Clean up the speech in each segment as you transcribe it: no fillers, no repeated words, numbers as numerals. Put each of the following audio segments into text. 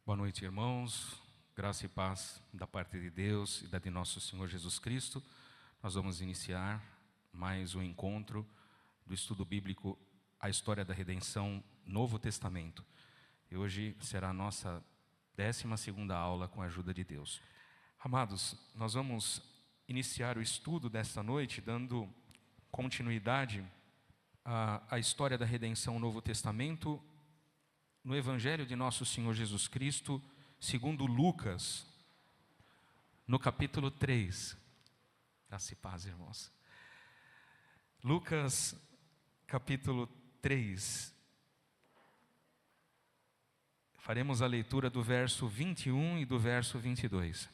Boa noite, irmãos. Graça e paz da parte de Deus e da de nosso Senhor Jesus Cristo. Nós vamos iniciar mais um encontro do estudo bíblico A História da Redenção, Novo Testamento. E hoje será a nossa 12ª aula com a ajuda de Deus. Amados, nós vamos iniciar o estudo desta noite dando continuidade à história da redenção, Novo Testamento, no Evangelho de nosso Senhor Jesus Cristo, segundo Lucas, no capítulo 3. Graça e paz, irmãos. Lucas, capítulo 3. Faremos a leitura do verso 21 e do verso 22.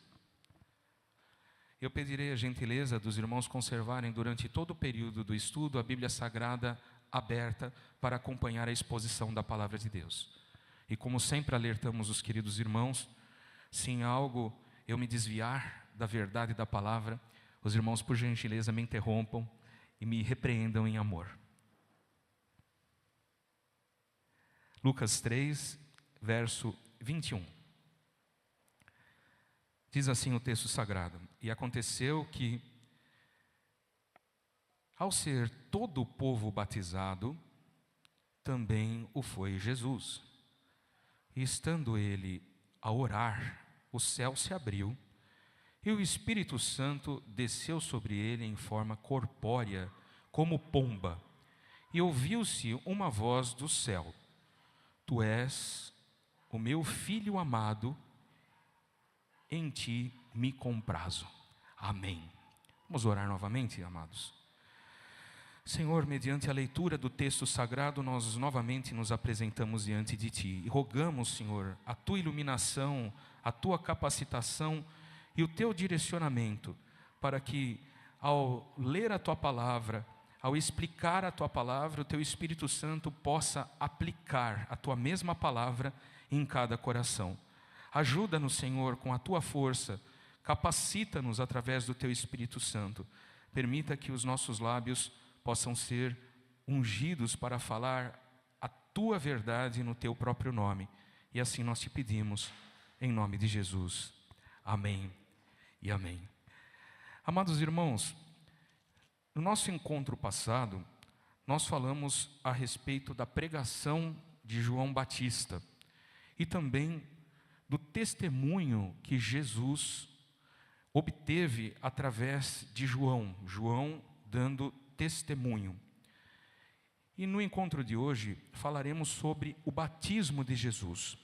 Eu pedirei a gentileza dos irmãos conservarem durante todo o período do estudo a Bíblia Sagrada aberta para acompanhar a exposição da Palavra de Deus. E como sempre alertamos os queridos irmãos, se em algo eu me desviar da verdade da palavra, os irmãos por gentileza me interrompam e me repreendam em amor. Lucas 3, verso 21. Diz assim o texto sagrado: E aconteceu que, ao ser todo o povo batizado, também o foi Jesus. E estando ele a orar, o céu se abriu, e o Espírito Santo desceu sobre ele em forma corpórea, como pomba. E ouviu-se uma voz do céu: Tu és o meu Filho amado, em ti me comprazo. Amém. Vamos orar novamente, amados. Senhor, mediante a leitura do texto sagrado, nós novamente nos apresentamos diante de Ti e rogamos, Senhor, a Tua iluminação, a Tua capacitação e o Teu direcionamento, para que ao ler a Tua palavra, ao explicar a Tua palavra, o Teu Espírito Santo possa aplicar a Tua mesma palavra em cada coração. Ajuda-nos, Senhor, com a Tua força, capacita-nos através do Teu Espírito Santo. Permita que os nossos lábios possam ser ungidos para falar a Tua verdade no Teu próprio nome. E assim nós te pedimos, em nome de Jesus. Amém e amém. Amados irmãos, no nosso encontro passado, nós falamos a respeito da pregação de João Batista e também do testemunho que Jesus obteve através de João dando testemunho. E no encontro de hoje falaremos sobre o batismo de Jesus.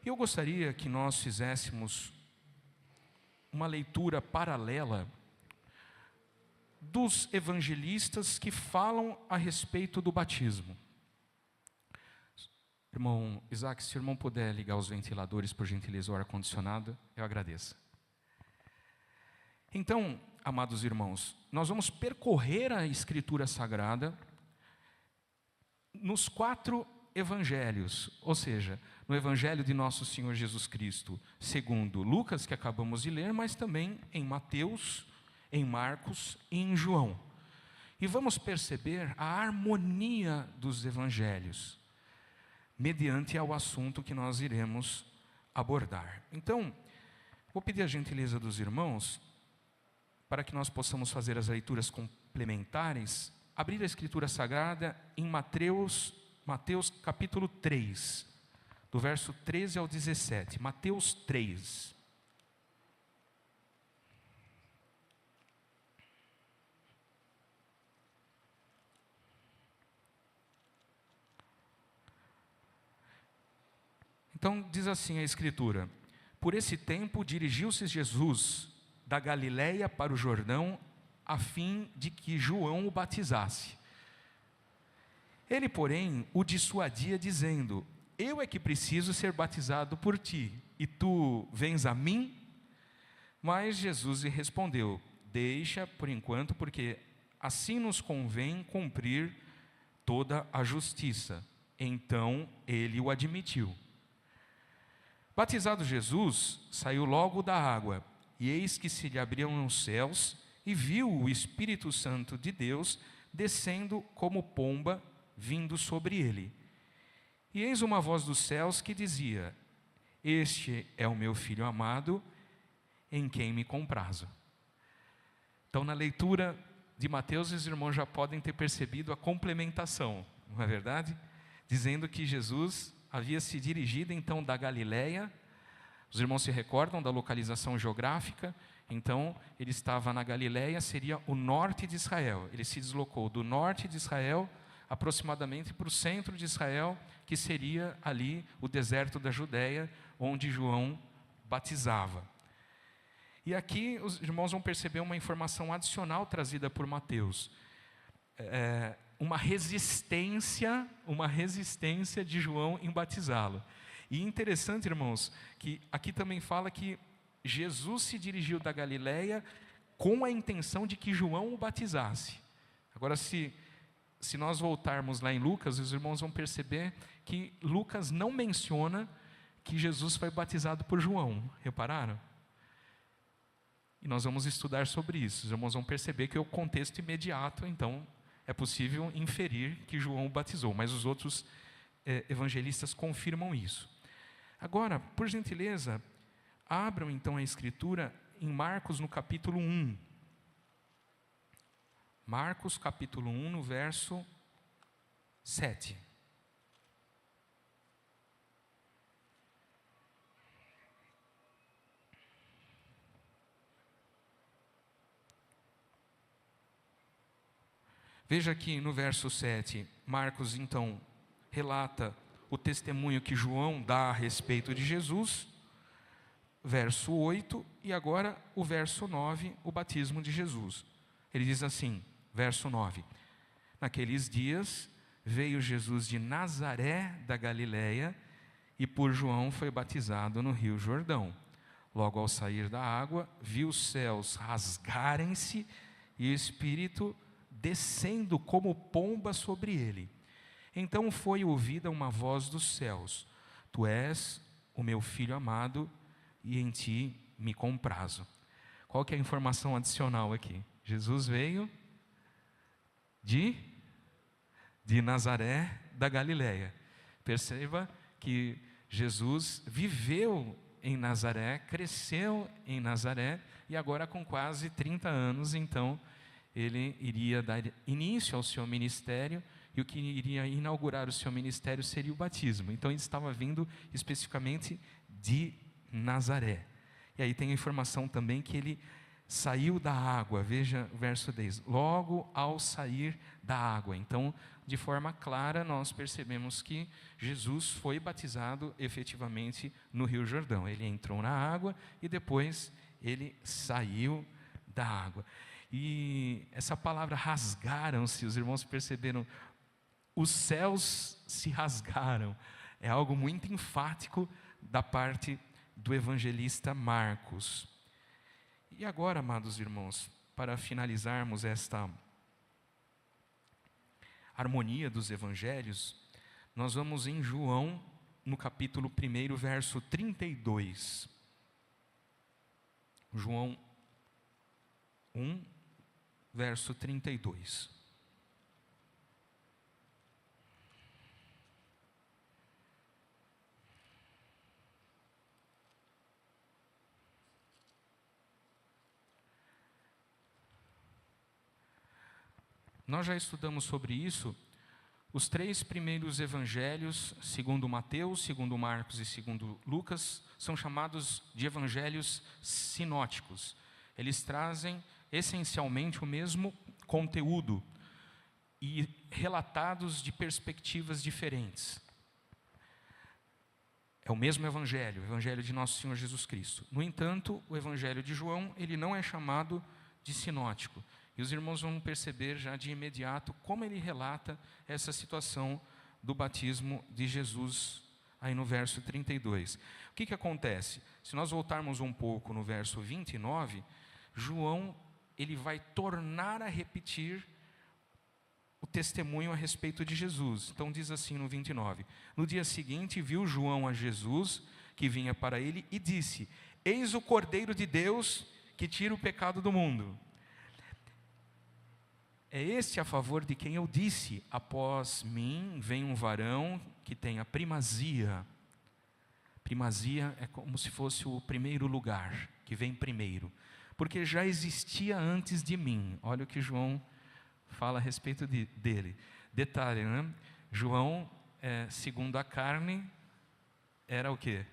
Eu gostaria que nós fizéssemos uma leitura paralela dos evangelistas que falam a respeito do batismo. Irmão Isaac, se o irmão puder ligar os ventiladores, por gentileza, o ar-condicionado, eu agradeço. Então, amados irmãos, nós vamos percorrer a Escritura Sagrada nos 4 evangelhos, ou seja, no Evangelho de nosso Senhor Jesus Cristo, segundo Lucas, que acabamos de ler, mas também em Mateus, em Marcos e em João. E vamos perceber a harmonia dos evangelhos, mediante ao assunto que nós iremos abordar. Então, vou pedir a gentileza dos irmãos, para que nós possamos fazer as leituras complementares, abrir a Escritura Sagrada em Mateus capítulo 3, do verso 13 ao 17. Mateus 3. Então diz assim a Escritura: Por esse tempo dirigiu-se Jesus da Galileia para o Jordão, a fim de que João o batizasse. Ele, porém, o dissuadia, dizendo: Eu é que preciso ser batizado por ti, e tu vens a mim? Mas Jesus lhe respondeu: Deixa por enquanto, porque assim nos convém cumprir toda a justiça. Então ele o admitiu. Batizado Jesus, saiu logo da água, e eis que se lhe abriram os céus, e viu o Espírito Santo de Deus descendo como pomba, vindo sobre ele. E eis uma voz dos céus que dizia: Este é o meu filho amado, em quem me comprazo. Então, na leitura de Mateus, os irmãos já podem ter percebido a complementação, não é verdade? Dizendo que Jesus havia se dirigido então da Galileia. Os irmãos se recordam da localização geográfica? Então, ele estava na Galileia, seria o norte de Israel. Ele se deslocou do norte de Israel, aproximadamente para o centro de Israel, que seria ali o deserto da Judéia, onde João batizava. E aqui os irmãos vão perceber uma informação adicional trazida por Mateus. Uma resistência de João em batizá-lo. E interessante, irmãos, que aqui também fala que Jesus se dirigiu da Galileia com a intenção de que João o batizasse. Agora, se nós voltarmos lá em Lucas, os irmãos vão perceber que Lucas não menciona que Jesus foi batizado por João. Repararam? E nós vamos estudar sobre isso. Os irmãos vão perceber que é o contexto imediato, então é possível inferir que João o batizou, mas os outros evangelistas confirmam isso. Agora, por gentileza, abram então a Escritura em Marcos no capítulo 1. Marcos capítulo 1, no verso 7. Veja aqui no verso 7, Marcos então relata o testemunho que João dá a respeito de Jesus, verso 8, e agora o verso 9, o batismo de Jesus. Ele diz assim, verso 9: naqueles dias veio Jesus de Nazaré da Galileia e por João foi batizado no rio Jordão. Logo ao sair da água, viu os céus rasgarem-se e o Espírito descendo como pomba sobre ele. Então foi ouvida uma voz dos céus: tu és o meu filho amado e em ti me comprazo. Qual que é a informação adicional aqui? Jesus veio de Nazaré da Galileia. Perceba que Jesus viveu em Nazaré, cresceu em Nazaré, e agora com quase 30 anos, então, ele iria dar início ao seu ministério, e o que iria inaugurar o seu ministério seria o batismo. Então, ele estava vindo especificamente de Nazaré. E aí tem a informação também que ele saiu da água. Veja o verso 10. Logo ao sair da água. Então, de forma clara, nós percebemos que Jesus foi batizado efetivamente no Rio Jordão. Ele entrou na água e depois ele saiu da água. E essa palavra rasgaram-se, os irmãos perceberam, os céus se rasgaram. É algo muito enfático da parte do evangelista Marcos. E agora, amados irmãos, para finalizarmos esta harmonia dos evangelhos, nós vamos em João, no capítulo 1, verso 32. João 1, verso 32. Nós já estudamos sobre isso. Os 3 primeiros evangelhos, segundo Mateus, segundo Marcos e segundo Lucas, são chamados de evangelhos sinóticos. Eles trazem essencialmente o mesmo conteúdo e relatados de perspectivas diferentes. É o mesmo evangelho, o evangelho de nosso Senhor Jesus Cristo. No entanto, o evangelho de João, ele não é chamado de sinótico. E os irmãos vão perceber já de imediato como ele relata essa situação do batismo de Jesus, aí no verso 32. O que acontece? Se nós voltarmos um pouco no verso 29, João, ele vai tornar a repetir o testemunho a respeito de Jesus. Então diz assim no 29, no dia seguinte viu João a Jesus, que vinha para ele, e disse: eis o Cordeiro de Deus, que tira o pecado do mundo. É este a favor de quem eu disse: após mim vem um varão que tem a primazia, Primazia é como se fosse o primeiro lugar, que vem primeiro. Porque já existia antes de mim. Olha o que João fala a respeito dele. Detalhe, né? João, segundo a carne, era o quê?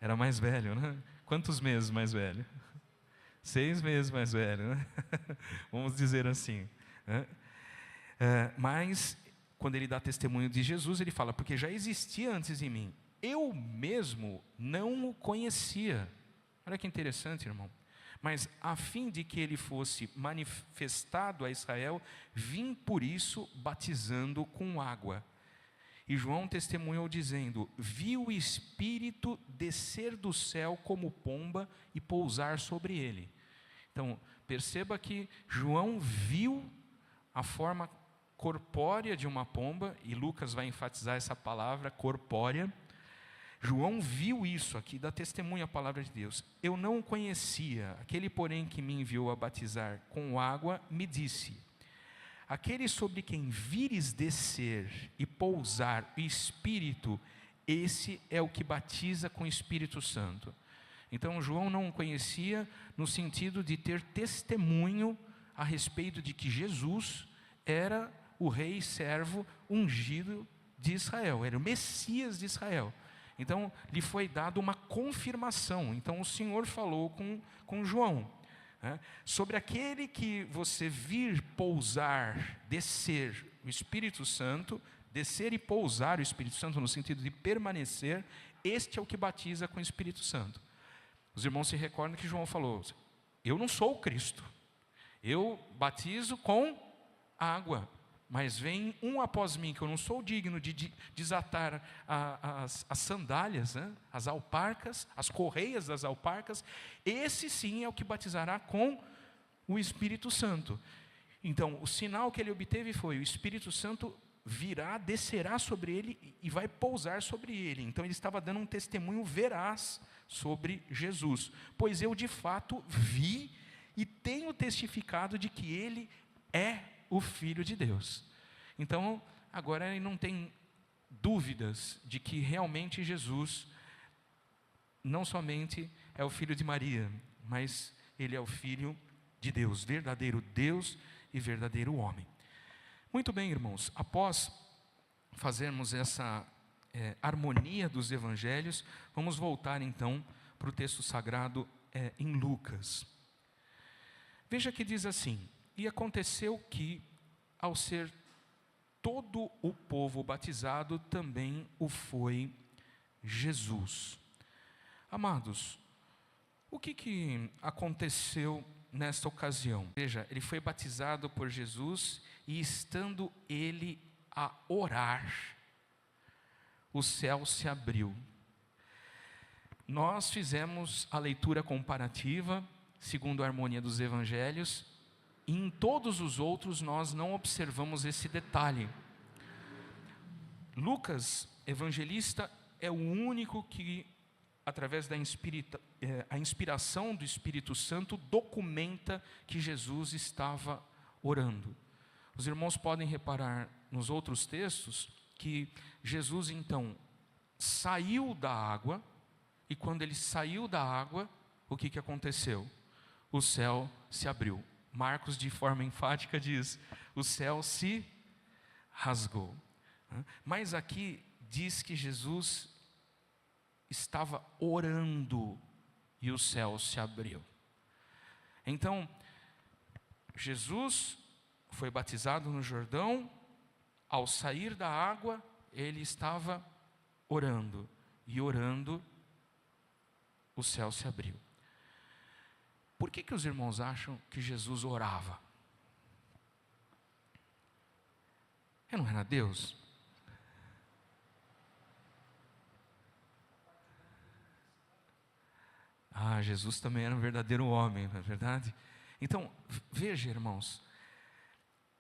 Era mais velho, né? Quantos meses mais velho? 6 meses mais velho, né? Vamos dizer assim, né? Mas, quando ele dá testemunho de Jesus, ele fala, porque já existia antes de mim. Eu mesmo não o conhecia. Olha que interessante, irmão. Mas, a fim de que ele fosse manifestado a Israel, vim por isso batizando com água. E João testemunhou dizendo, vi o Espírito descer do céu como pomba e pousar sobre ele. Então, perceba que João viu a forma corpórea de uma pomba, e Lucas vai enfatizar essa palavra, corpórea. João viu isso aqui, dá testemunho à palavra de Deus. Eu não o conhecia, aquele porém que me enviou a batizar com água, me disse, aquele sobre quem vires descer e pousar o Espírito, esse é o que batiza com o Espírito Santo. Então João não o conhecia no sentido de ter testemunho a respeito de que Jesus era o rei e servo ungido de Israel, era o Messias de Israel. Então, lhe foi dada uma confirmação. Então, o Senhor falou com João, né? Sobre aquele que você vir pousar, descer o Espírito Santo, descer e pousar o Espírito Santo no sentido de permanecer, este é o que batiza com o Espírito Santo. Os irmãos se recordam que João falou, eu não sou o Cristo, eu batizo com água, mas vem um após mim, que eu não sou digno de desatar as sandálias, né? As alparcas, as correias das alparcas, esse sim é o que batizará com o Espírito Santo. Então, o sinal que ele obteve foi, o Espírito Santo virá, descerá sobre ele e vai pousar sobre ele. Então, ele estava dando um testemunho veraz sobre Jesus. Pois eu, de fato, vi e tenho testificado de que ele é o Filho de Deus. Então, agora ele não tem dúvidas de que realmente Jesus não somente é o Filho de Maria, mas ele é o Filho de Deus, verdadeiro Deus e verdadeiro homem. Muito bem, irmãos, após fazermos essa harmonia dos evangelhos, vamos voltar então para o texto sagrado em Lucas. Veja que diz assim, e aconteceu que, ao ser todo o povo batizado, também o foi Jesus. Amados, o que aconteceu nesta ocasião? Veja, ele foi batizado por Jesus e estando ele a orar, o céu se abriu. Nós fizemos a leitura comparativa, segundo a harmonia dos evangelhos, e em todos os outros nós não observamos esse detalhe. Lucas, evangelista, é o único que, através da inspiração do Espírito Santo, documenta que Jesus estava orando. Os irmãos podem reparar nos outros textos que Jesus então saiu da água, e quando ele saiu da água, o que aconteceu? O céu se abriu. Marcos, de forma enfática, diz, o céu se rasgou. Mas aqui diz que Jesus estava orando e o céu se abriu. Então, Jesus foi batizado no Jordão, ao sair da água, ele estava orando, e orando, o céu se abriu. Por que os irmãos acham que Jesus orava? Não era Deus? Jesus também era um verdadeiro homem, não é verdade? Então, veja, irmãos,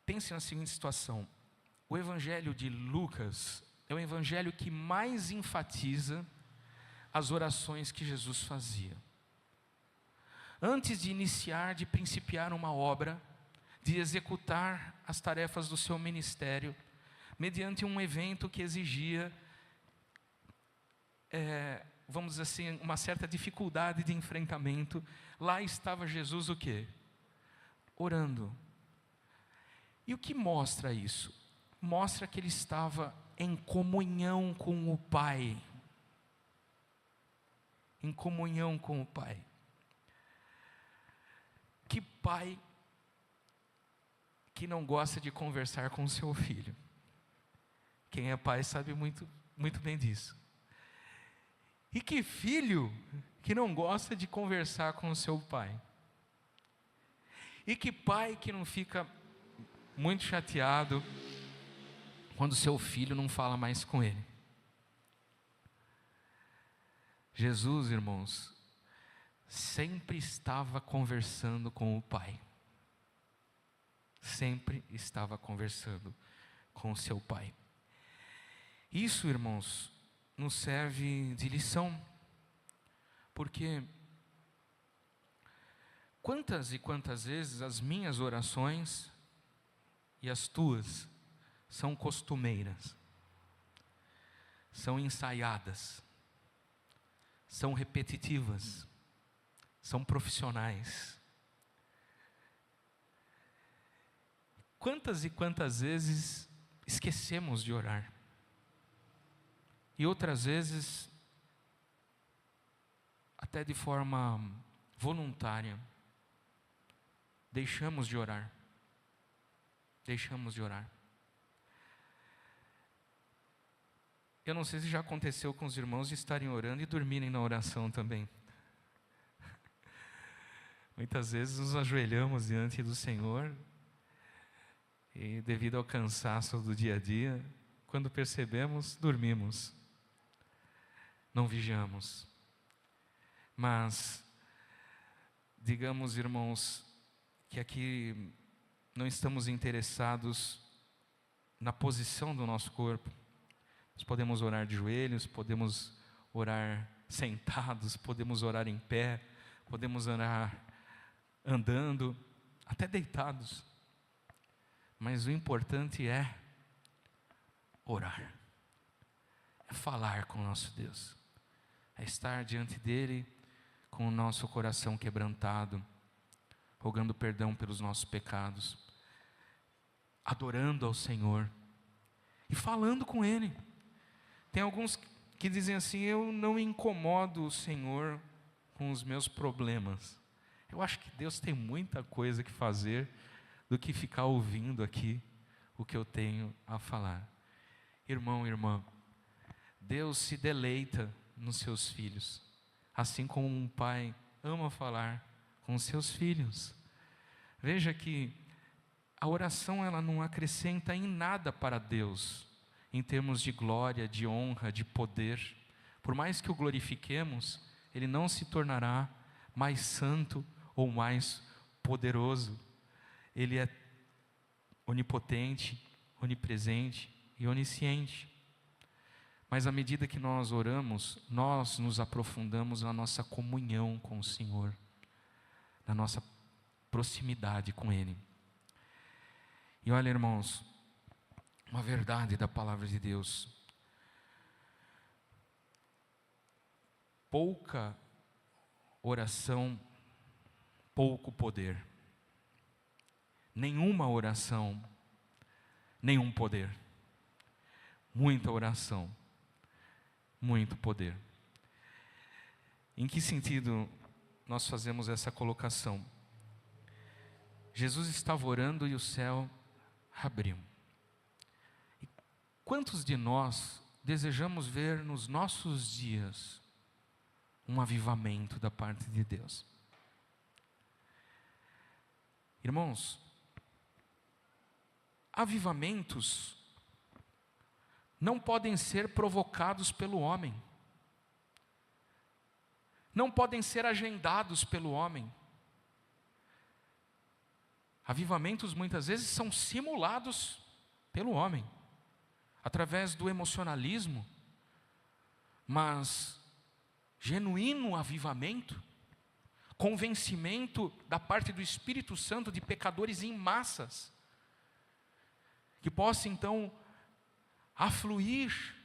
pense na seguinte situação. O evangelho de Lucas é o evangelho que mais enfatiza as orações que Jesus fazia. Antes de iniciar, de principiar uma obra, de executar as tarefas do seu ministério, mediante um evento que exigia vamos dizer assim, uma certa dificuldade de enfrentamento, lá estava Jesus o quê? Orando. E o que mostra isso? Mostra que ele estava em comunhão com o Pai. Em comunhão com o Pai. Que pai que não gosta de conversar com o seu filho? Quem é pai sabe muito, muito bem disso. E que filho que não gosta de conversar com o seu pai? E que pai que não fica muito chateado quando seu filho não fala mais com ele? Jesus, irmãos, sempre estava conversando com o Pai. Sempre estava conversando com o seu Pai. Isso, irmãos, nos serve de lição, porque quantas e quantas vezes as minhas orações e as tuas são costumeiras, são ensaiadas, são repetitivas, são profissionais. Quantas e quantas vezes esquecemos de orar? E outras vezes, até de forma voluntária, deixamos de orar. Deixamos de orar. Eu não sei se já aconteceu com os irmãos de estarem orando e dormirem na oração também. Muitas vezes nos ajoelhamos diante do Senhor e, devido ao cansaço do dia a dia, quando percebemos, dormimos. Não vigiamos. Mas, digamos, irmãos, que aqui não estamos interessados na posição do nosso corpo. Nós podemos orar de joelhos, podemos orar sentados, podemos orar em pé, podemos orar andando, até deitados. Mas o importante é orar, é falar com o nosso Deus, é estar diante dEle com o nosso coração quebrantado, rogando perdão pelos nossos pecados, adorando ao Senhor e falando com Ele. Tem alguns que dizem assim: eu não incomodo o Senhor com os meus problemas. Eu acho que Deus tem muita coisa que fazer do que ficar ouvindo aqui o que eu tenho a falar. Irmão, irmã, Deus se deleita nos seus filhos, assim como um pai ama falar com os seus filhos. Veja que a oração, ela não acrescenta em nada para Deus, em termos de glória, de honra, de poder. Por mais que o glorifiquemos, Ele não se tornará mais santo ou mais poderoso. Ele é onipotente, onipresente e onisciente. Mas à medida que nós oramos, nós nos aprofundamos na nossa comunhão com o Senhor, na nossa proximidade com Ele. E olha, irmãos, uma verdade da palavra de Deus: pouca oração, pouco poder. Nenhuma oração, nenhum poder. Muita oração, muito poder. Em que sentido nós fazemos essa colocação? Jesus estava orando e o céu abriu. E quantos de nós desejamos ver nos nossos dias um avivamento da parte de Deus? Irmãos, avivamentos não podem ser provocados pelo homem, não podem ser agendados pelo homem. Avivamentos muitas vezes são simulados pelo homem, através do emocionalismo, mas genuíno avivamento, convencimento da parte do Espírito Santo de pecadores em massas, que possa então afluir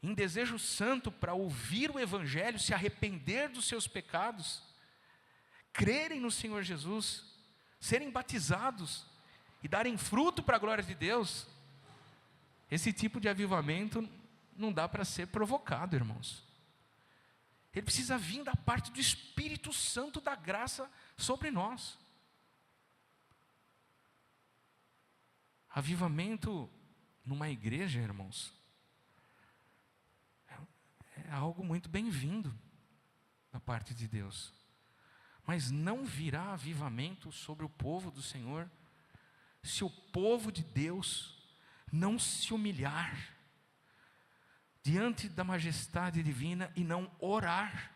em desejo santo para ouvir o Evangelho, se arrepender dos seus pecados, crerem no Senhor Jesus, serem batizados e darem fruto para a glória de Deus, esse tipo de avivamento não dá para ser provocado, irmãos. Ele precisa vir da parte do Espírito Santo da graça sobre nós. Avivamento numa igreja, irmãos, é algo muito bem-vindo da parte de Deus. Mas não virá avivamento sobre o povo do Senhor se o povo de Deus não se humilhar diante da majestade divina e não orar.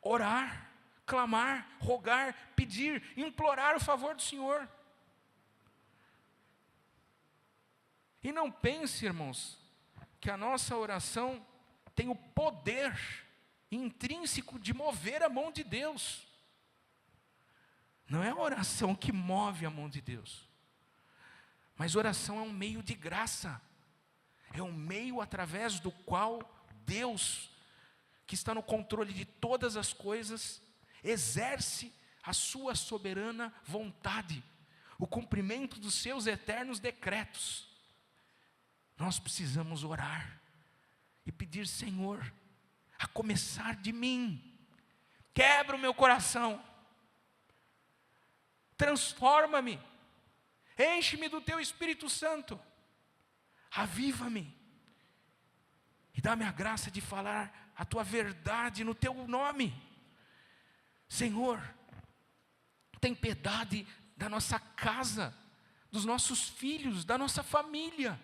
Orar, clamar, rogar, pedir, implorar o favor do Senhor. E não pense, irmãos, que a nossa oração tem o poder intrínseco de mover a mão de Deus. Não é a oração que move a mão de Deus, mas oração é um meio de graça, é um meio através do qual Deus, que está no controle de todas as coisas, exerce a sua soberana vontade, o cumprimento dos seus eternos decretos. Nós precisamos orar e pedir: Senhor, a começar de mim, quebra o meu coração, transforma-me, enche-me do Teu Espírito Santo, aviva-me, e dá-me a graça de falar a Tua verdade no Teu nome. Senhor, tem piedade da nossa casa, dos nossos filhos, da nossa família.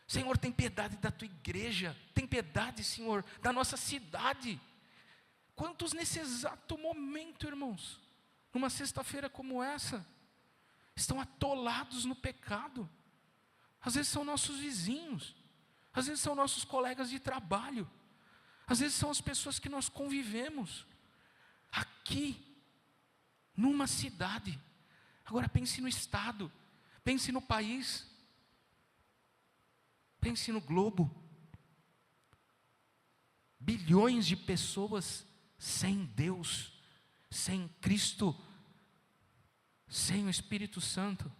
Senhor, tem piedade da Tua igreja, tem piedade, Senhor, da nossa cidade. Quantos nesse exato momento, irmãos, numa sexta-feira como essa, estão atolados no pecado? Às vezes são nossos vizinhos, às vezes são nossos colegas de trabalho, às vezes são as pessoas que nós convivemos, aqui, numa cidade. Agora pense no estado, pense no país, pense no globo. Bilhões de pessoas sem Deus, sem Cristo, sem o Espírito Santo,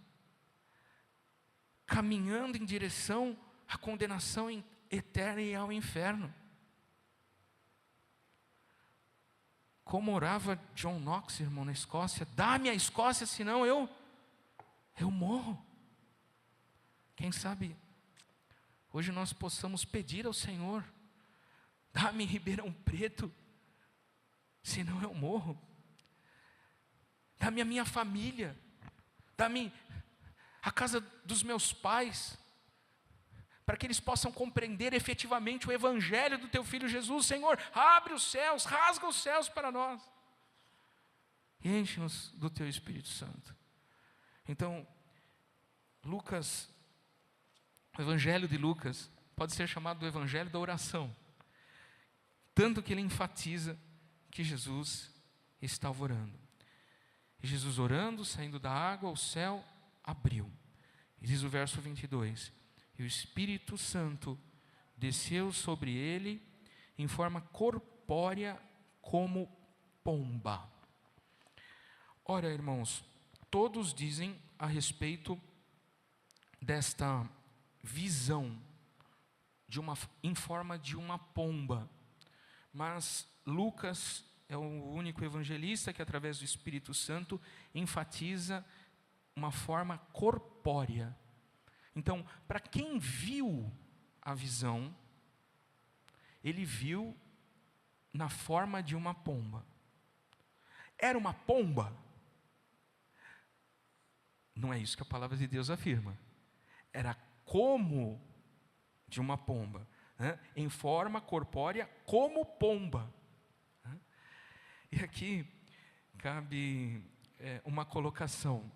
caminhando em direção à condenação eterna e ao inferno. Como orava John Knox, irmão, na Escócia: dá-me a Escócia, senão eu morro. Quem sabe hoje nós possamos pedir ao Senhor: dá-me Ribeirão Preto, senão eu morro. Dá-me a minha família, dá-me a casa dos meus pais, para que eles possam compreender efetivamente o Evangelho do Teu Filho Jesus. Senhor, abre os céus, rasga os céus para nós, e enche-nos do Teu Espírito Santo. Então, Lucas, o Evangelho de Lucas pode ser chamado do Evangelho da oração, tanto que ele enfatiza que Jesus estava orando. E Jesus orando, saindo da água, o céu abriu. E diz o verso 22, e o Espírito Santo desceu sobre ele em forma corpórea como pomba. Ora, irmãos, todos dizem a respeito desta visão em forma de uma pomba, mas Lucas é o único evangelista que, através do Espírito Santo, enfatiza uma forma corpórea. Então, para quem viu a visão, ele viu na forma de uma pomba. Era uma pomba? Não é isso que a palavra de Deus afirma. Era como de uma pomba, né? Em forma corpórea como pomba. E aqui cabe uma colocação.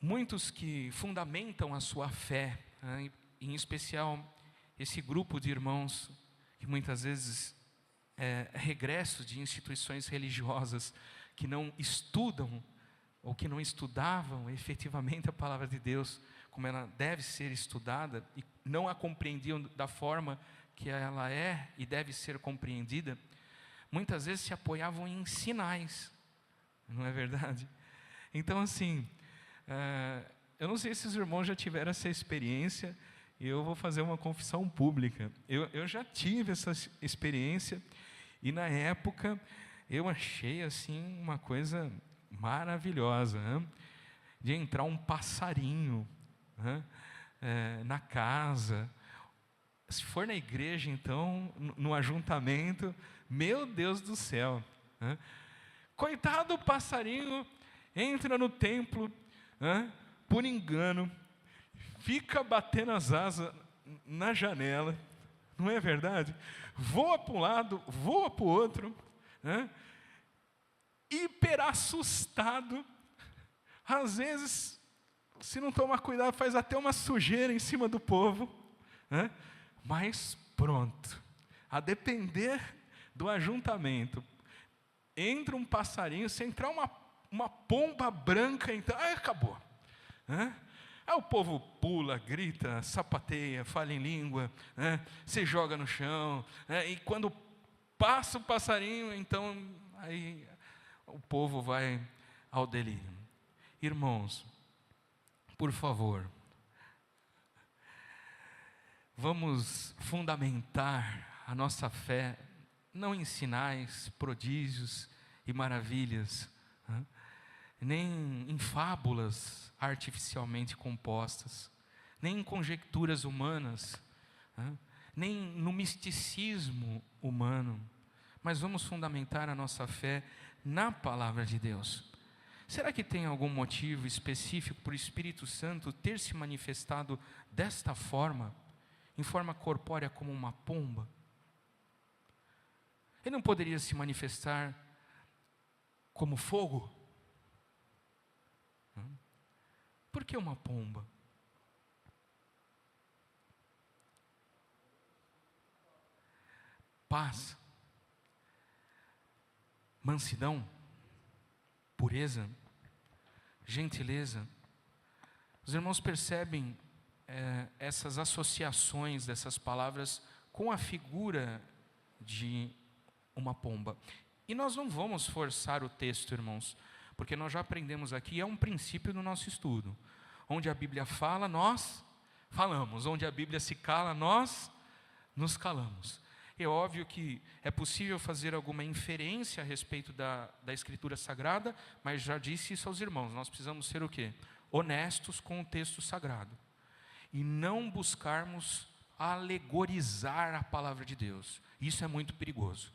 Muitos que fundamentam a sua fé, né, em especial esse grupo de irmãos que muitas vezes regresso de instituições religiosas que não estudam ou que não estudavam efetivamente a palavra de Deus como ela deve ser estudada, e não a compreendiam da forma que ela é e deve ser compreendida, muitas vezes se apoiavam em sinais, não é verdade? Então, assim, eu não sei se os irmãos já tiveram essa experiência, e eu vou fazer uma confissão pública. Eu já tive essa experiência, e na época eu achei assim uma coisa maravilhosa, né? De entrar um passarinho, né? Na casa. Se for na igreja, então, no ajuntamento, meu Deus do céu, né? Coitado do passarinho, entra no templo, né? Por engano, fica batendo as asas na janela, não é verdade? Voa para um lado, voa para o outro, né? Hiper assustado, às vezes, se não tomar cuidado, faz até uma sujeira em cima do povo, né? Mas pronto, a depender do ajuntamento, entra um passarinho, se entrar uma pomba branca, então, aí acabou, né? Aí o povo pula, grita, sapateia, fala em língua, né? Se joga no chão, né? E quando passa o passarinho, então aí o povo vai ao delírio. Irmãos, por favor, vamos fundamentar a nossa fé não em sinais, prodígios e maravilhas, né? Nem em fábulas artificialmente compostas, nem em conjecturas humanas, né? Nem no misticismo humano, mas vamos fundamentar a nossa fé na palavra de Deus. Será que tem algum motivo específico para o Espírito Santo ter se manifestado desta forma, em forma corpórea como uma pomba? Ele não poderia se manifestar como fogo? Por que uma pomba? Paz, mansidão, pureza, gentileza. Os irmãos percebem essas associações dessas palavras com a figura de uma pomba. E nós não vamos forçar o texto, irmãos, porque nós já aprendemos aqui, é um princípio do nosso estudo. Onde a Bíblia fala, nós falamos. Onde a Bíblia se cala, nós nos calamos. É óbvio que é possível fazer alguma inferência a respeito da Escritura Sagrada, mas já disse isso aos irmãos, nós precisamos ser o quê? Honestos com o texto sagrado. E não buscarmos alegorizar a palavra de Deus. Isso é muito perigoso.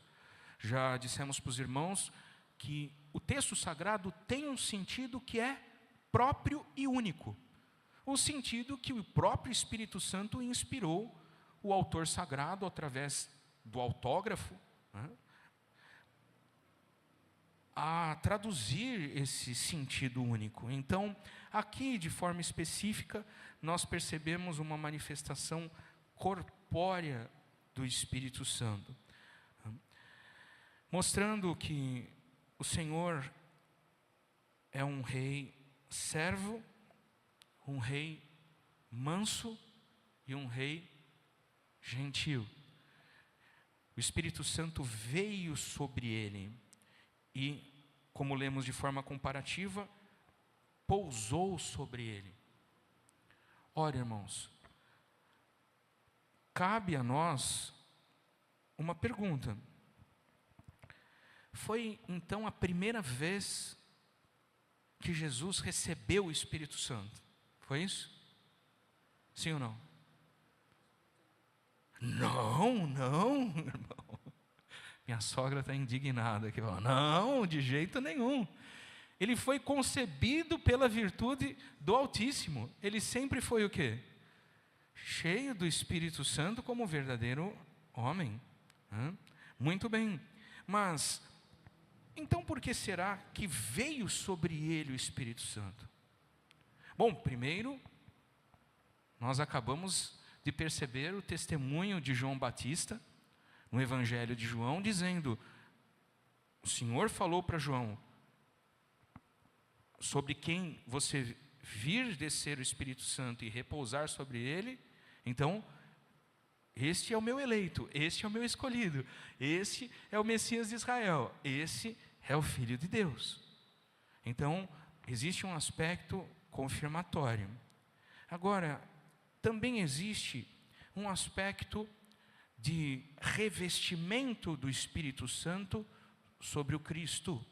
Já dissemos para os irmãos que o texto sagrado tem um sentido que é próprio e único. O sentido que o próprio Espírito Santo inspirou o autor sagrado através do autógrafo, né, a traduzir esse sentido único. Então, aqui, de forma específica, nós percebemos uma manifestação corpórea do Espírito Santo, mostrando que o Senhor é um rei servo, um rei manso e um rei gentil. O Espírito Santo veio sobre ele e, como lemos de forma comparativa, pousou sobre ele. Ora, irmãos, cabe a nós uma pergunta. Foi então a primeira vez que Jesus recebeu o Espírito Santo? Foi isso? Sim ou não? Não, irmão. Minha sogra está indignada aqui. Não, de jeito nenhum. Ele foi concebido pela virtude do Altíssimo. Ele sempre foi o quê? Cheio do Espírito Santo como verdadeiro homem. Muito bem. Mas, então por que será que veio sobre ele o Espírito Santo? Bom, primeiro, nós acabamos de perceber o testemunho de João Batista, no Evangelho de João, dizendo, o Senhor falou para João, sobre quem você vir descer o Espírito Santo e repousar sobre ele, então, este é o meu eleito, este é o meu escolhido, este é o Messias de Israel, esse é o Filho de Deus. Então, existe um aspecto confirmatório. Agora, também existe um aspecto de revestimento do Espírito Santo sobre o Cristo.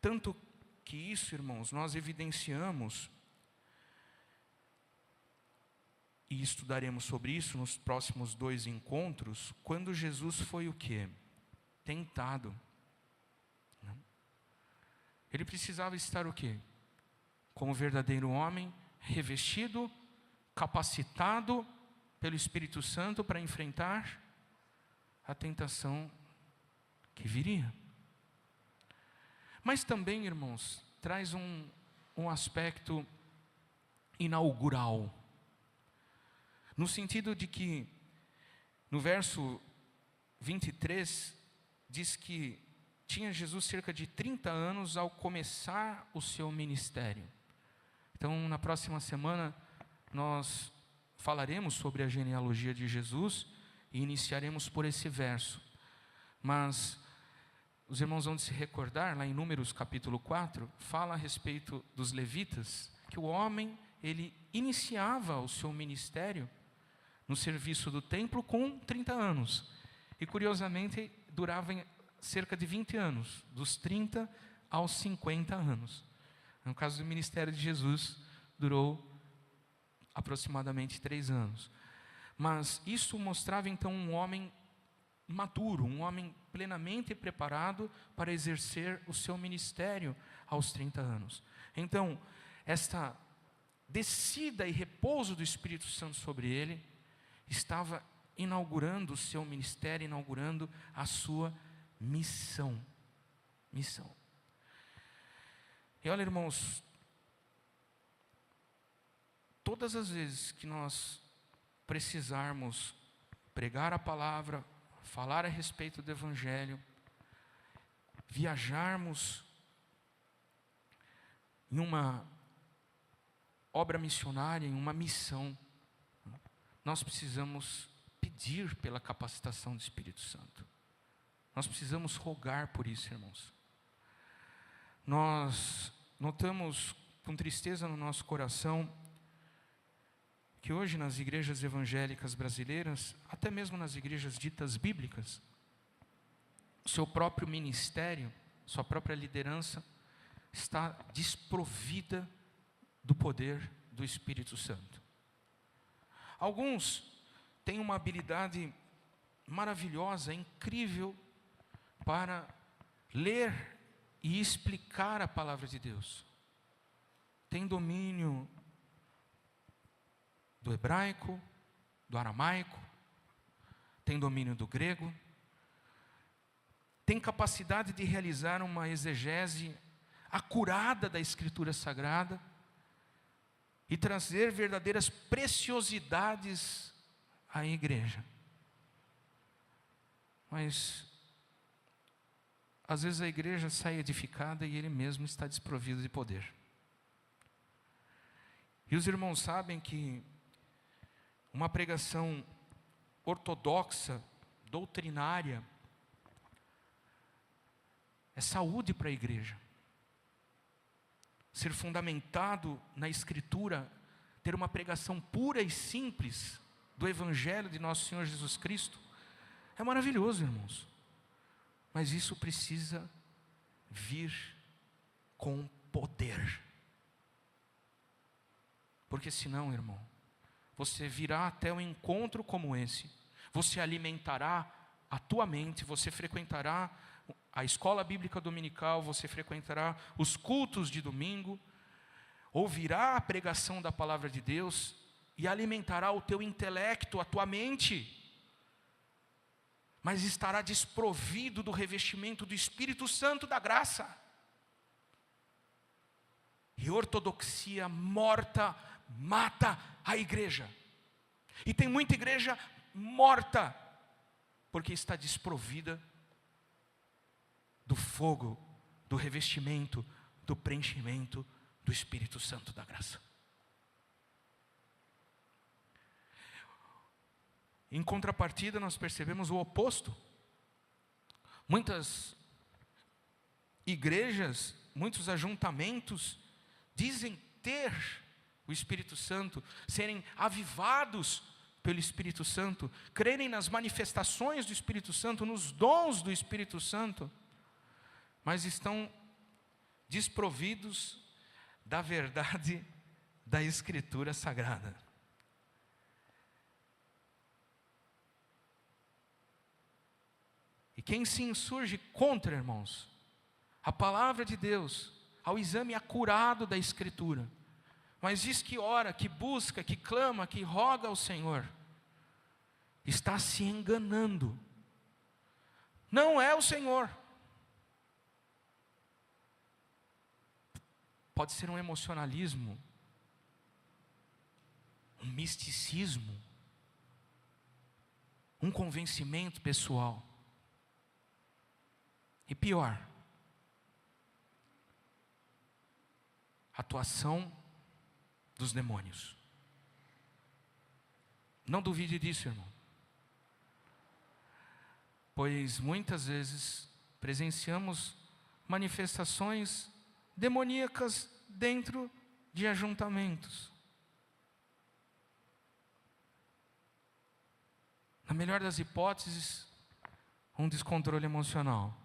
Tanto que isso, irmãos, nós evidenciamos, e estudaremos sobre isso nos próximos 2 encontros, quando Jesus foi o quê? Tentado. Ele precisava estar o quê? Como verdadeiro homem, revestido, capacitado pelo Espírito Santo para enfrentar a tentação que viria. Mas também, irmãos, traz um aspecto inaugural, no sentido de que, no verso 23, diz que tinha Jesus cerca de 30 anos ao começar o seu ministério. Então, na próxima semana, nós falaremos sobre a genealogia de Jesus e iniciaremos por esse verso. Mas os irmãos vão se recordar, lá em Números capítulo 4, fala a respeito dos levitas, que o homem, ele iniciava o seu ministério no serviço do templo com 30 anos. E curiosamente, durava cerca de 20 anos, dos 30 aos 50 anos. No caso do ministério de Jesus, durou aproximadamente 3 anos. Mas isso mostrava então um homem maduro, um homem plenamente preparado para exercer o seu ministério aos 30 anos. Então, esta descida e repouso do Espírito Santo sobre ele, estava inaugurando o seu ministério, inaugurando a sua missão. E olha, irmãos, todas as vezes que nós precisarmos pregar a palavra, falar a respeito do Evangelho, viajarmos em uma obra missionária, em uma missão, nós precisamos pedir pela capacitação do Espírito Santo. Nós precisamos rogar por isso, irmãos. Nós notamos com tristeza no nosso coração que hoje nas igrejas evangélicas brasileiras, até mesmo nas igrejas ditas bíblicas, o seu próprio ministério, sua própria liderança está desprovida do poder do Espírito Santo. Alguns têm uma habilidade maravilhosa, incrível, para ler e explicar a palavra de Deus. Tem domínio do hebraico, do aramaico, tem domínio do grego, tem capacidade de realizar uma exegese acurada da Escritura Sagrada e trazer verdadeiras preciosidades à igreja. Mas às vezes a igreja sai edificada e ele mesmo está desprovido de poder. E os irmãos sabem que uma pregação ortodoxa, doutrinária, é saúde para a igreja. Ser fundamentado na Escritura, ter uma pregação pura e simples do Evangelho de nosso Senhor Jesus Cristo, é maravilhoso, irmãos. Mas isso precisa vir com poder. Porque senão, irmão, você virá até um encontro como esse, você alimentará a tua mente, você frequentará a escola bíblica dominical, você frequentará os cultos de domingo, ouvirá a pregação da palavra de Deus e alimentará o teu intelecto, a tua mente, mas estará desprovido do revestimento do Espírito Santo da graça. E ortodoxia morta mata a igreja. E tem muita igreja morta, porque está desprovida do fogo, do revestimento, do preenchimento do Espírito Santo da graça. Em contrapartida, nós percebemos o oposto. Muitas igrejas, muitos ajuntamentos dizem ter o Espírito Santo, serem avivados pelo Espírito Santo, crerem nas manifestações do Espírito Santo, nos dons do Espírito Santo, mas estão desprovidos da verdade da Escritura Sagrada. E quem se insurge contra, irmãos, a palavra de Deus, ao exame acurado da Escritura, mas diz que ora, que busca, que clama, que roga ao Senhor, está se enganando. Não é o Senhor. Pode ser um emocionalismo, um misticismo, um convencimento pessoal. E pior, atuação dos demônios. Não duvide disso, irmão. Pois muitas vezes presenciamos manifestações demoníacas dentro de ajuntamentos. Na melhor das hipóteses, um descontrole emocional.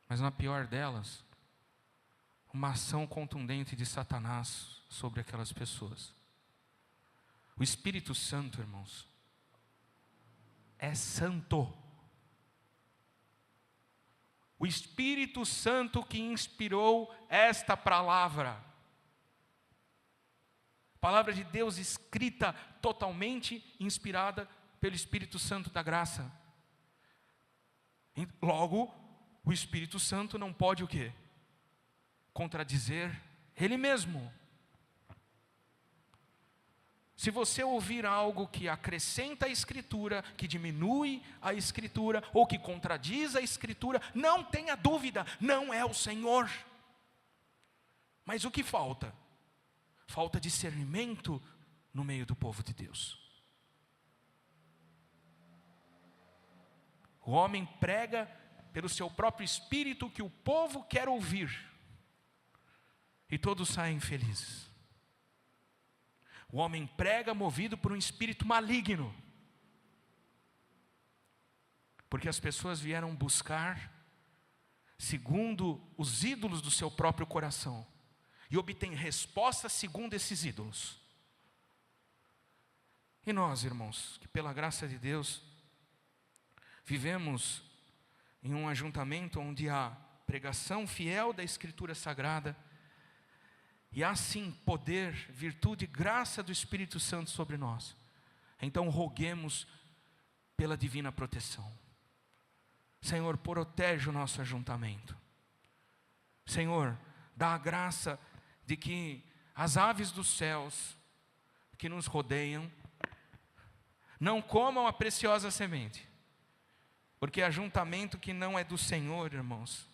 Mas na pior delas, uma ação contundente de Satanás sobre aquelas pessoas. O Espírito Santo, irmãos, é santo. O Espírito Santo que inspirou esta palavra. Palavra de Deus escrita totalmente inspirada pelo Espírito Santo da graça. Logo, o Espírito Santo não pode o quê? Contradizer Ele mesmo. Se você ouvir algo que acrescenta a Escritura, que diminui a Escritura, ou que contradiz a Escritura, não tenha dúvida, não é o Senhor. Mas o que falta? Falta discernimento no meio do povo de Deus. O homem prega pelo seu próprio espírito que o povo quer ouvir, e todos saem felizes. O homem prega movido por um espírito maligno, porque as pessoas vieram buscar segundo os ídolos do seu próprio coração, e obtém respostas segundo esses ídolos. E nós, irmãos, que pela graça de Deus, vivemos em um ajuntamento onde há pregação fiel da Escritura Sagrada, e há sim poder, virtude e graça do Espírito Santo sobre nós. Então roguemos pela divina proteção. Senhor, protege o nosso ajuntamento. Senhor, dá a graça de que as aves dos céus que nos rodeiam não comam a preciosa semente. Porque ajuntamento que não é do Senhor, irmãos,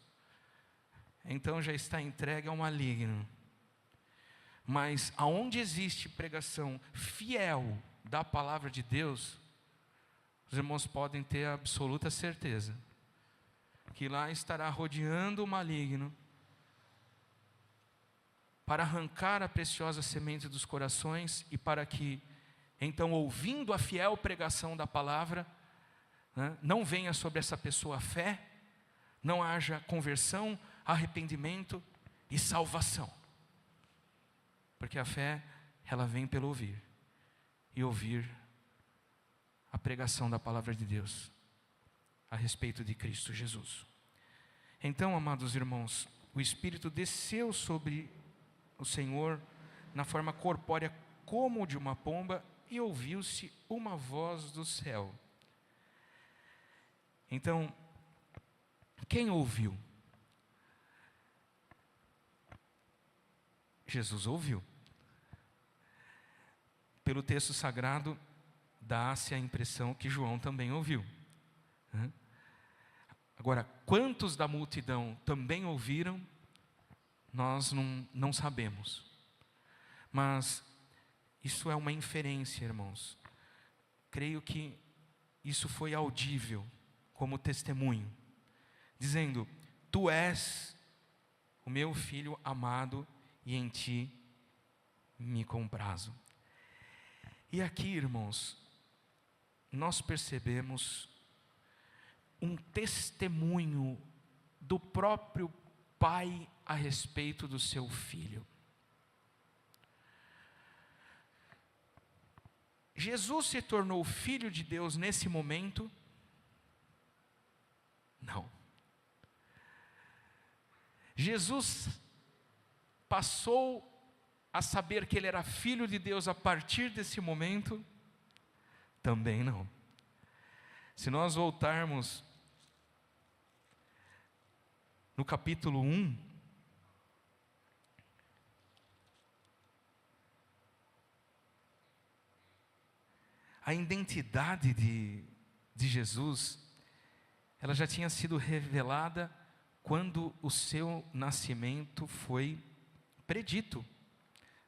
então já está entregue ao maligno. Mas aonde existe pregação fiel da palavra de Deus, os irmãos podem ter a absoluta certeza que lá estará rodeando o maligno para arrancar a preciosa semente dos corações, e para que, então, ouvindo a fiel pregação da palavra, não venha sobre essa pessoa a fé, não haja conversão, arrependimento e salvação. Porque a fé, ela vem pelo ouvir, e ouvir a pregação da palavra de Deus a respeito de Cristo Jesus. Então, amados irmãos, o Espírito desceu sobre o Senhor na forma corpórea como de uma pomba, e ouviu-se uma voz do céu. Então, quem ouviu? Jesus ouviu. Pelo texto sagrado, dá-se a impressão que João também ouviu. Agora, quantos da multidão também ouviram? nós não sabemos. Mas isso é uma inferência, irmãos. Creio que isso foi audível como testemunho, dizendo: tu és o meu filho amado e em ti me comprazo. E aqui, irmãos, nós percebemos um testemunho do próprio Pai a respeito do seu filho. Jesus se tornou filho de Deus nesse momento? Não. Jesus passou a saber que ele era filho de Deus a partir desse momento? Também não. Se nós voltarmos no capítulo 1, a identidade de Jesus, ela já tinha sido revelada quando o seu nascimento foi predito.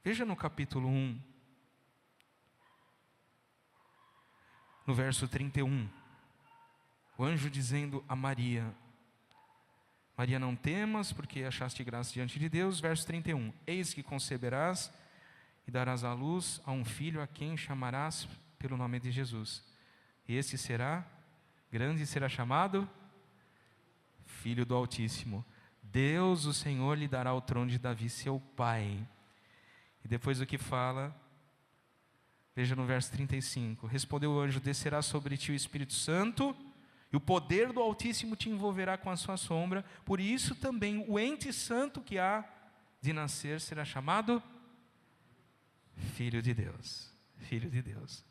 Veja no capítulo 1, no verso 31, o anjo dizendo a Maria: Maria, não temas, porque achaste graça diante de Deus. Verso 31, eis que conceberás e darás à luz a um filho, a quem chamarás pelo nome de Jesus. E esse será grande e será chamado Filho do Altíssimo. Deus, o Senhor, lhe dará o trono de Davi, seu pai. E depois o que fala, veja no verso 35, respondeu o anjo: descerá sobre ti o Espírito Santo, e o poder do Altíssimo te envolverá com a sua sombra, por isso também o ente santo que há de nascer será chamado Filho de Deus. Filho de Deus.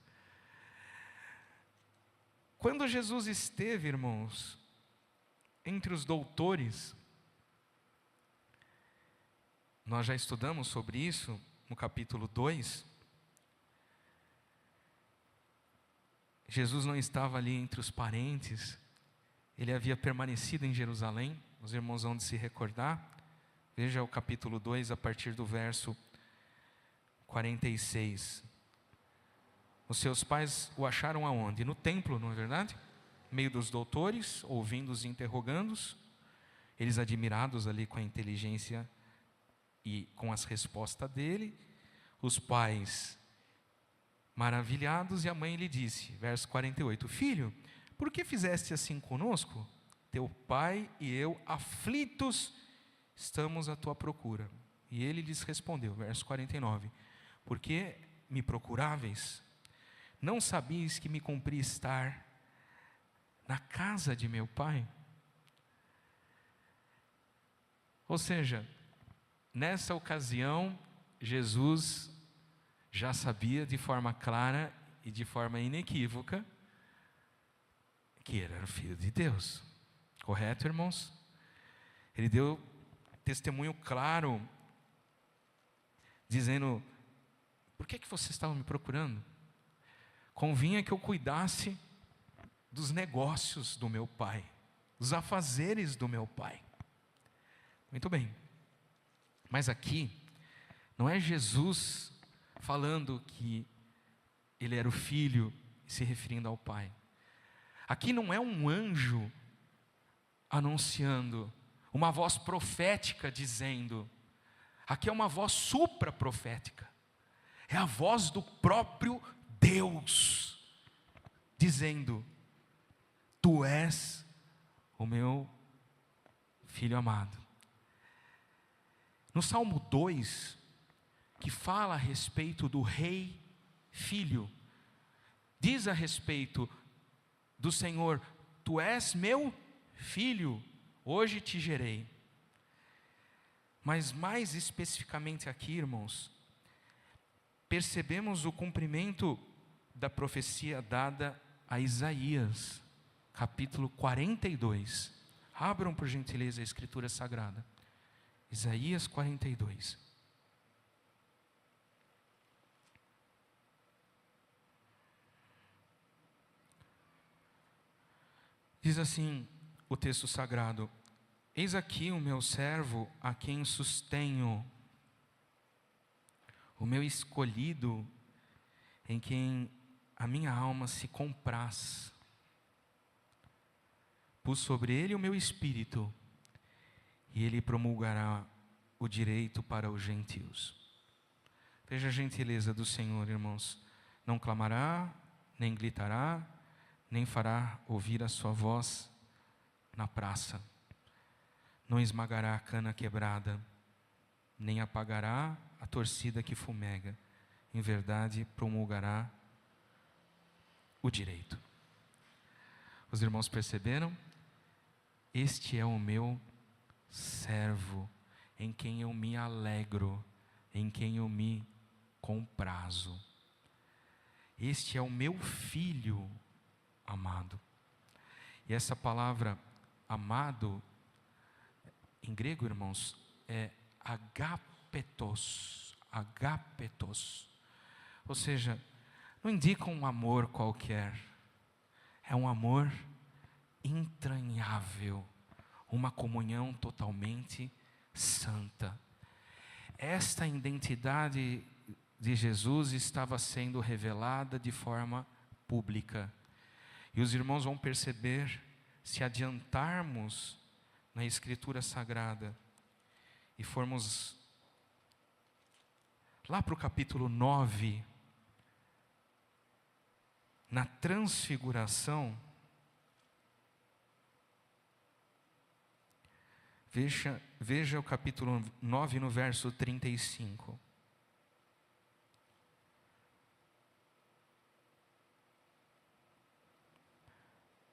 Quando Jesus esteve, irmãos, entre os doutores, nós já estudamos sobre isso no capítulo 2, Jesus não estava ali entre os parentes, ele havia permanecido em Jerusalém, os irmãos vão de se recordar. Veja o capítulo 2, a partir do verso 46. Os seus pais o acharam aonde? No templo, não é verdade? No meio dos doutores, ouvindo-os e interrogando-os, eles admirados ali com a inteligência e com as respostas dele, os pais maravilhados, e a mãe lhe disse, verso 48, filho, por que fizeste assim conosco? Teu pai e eu, aflitos, estamos à tua procura. E ele lhes respondeu, verso 49, por que me procuráveis? Não sabias que me cumpria estar na casa de meu pai? Ou seja, nessa ocasião, Jesus já sabia de forma clara e de forma inequívoca que ele era o Filho de Deus. Correto, irmãos? Ele deu testemunho claro, dizendo, por que vocês estavam me procurando? Convinha que eu cuidasse dos negócios do meu pai, dos afazeres do meu pai. Muito bem. Mas aqui, não é Jesus falando que ele era o filho, se referindo ao pai. Aqui não é um anjo anunciando, uma voz profética dizendo. Aqui é uma voz supraprofética. É a voz do próprio Deus, dizendo, tu és o meu filho amado. No Salmo 2, que fala a respeito do rei filho, diz a respeito do Senhor, tu és meu filho, hoje te gerei. Mas mais especificamente aqui, irmãos, percebemos o cumprimento da profecia dada a Isaías, capítulo 42. Abram por gentileza a Escritura Sagrada. Isaías 42. Diz assim o texto sagrado, Eis aqui o meu servo, a quem sustenho, o meu escolhido, em quem a minha alma se compraz. Pus sobre ele o meu espírito, e ele promulgará o direito para os gentios. Veja a gentileza do Senhor, irmãos. Não clamará, nem gritará, nem fará ouvir a sua voz na praça. Não esmagará a cana quebrada, nem apagará a torcida que fumega. Em verdade, promulgará o direito. Os irmãos perceberam? Este é o meu servo, em quem eu me alegro, em quem eu me comprazo. Este é o meu filho amado. E essa palavra amado, em grego, irmãos, é agapetos. Agapetos. Ou seja, não indica um amor qualquer. É um amor entranhável. Uma comunhão totalmente santa. Esta identidade de Jesus estava sendo revelada de forma pública. E os irmãos vão perceber, se adiantarmos na Escritura Sagrada e formos lá para o capítulo 9, na transfiguração, veja o capítulo 9 no verso 35.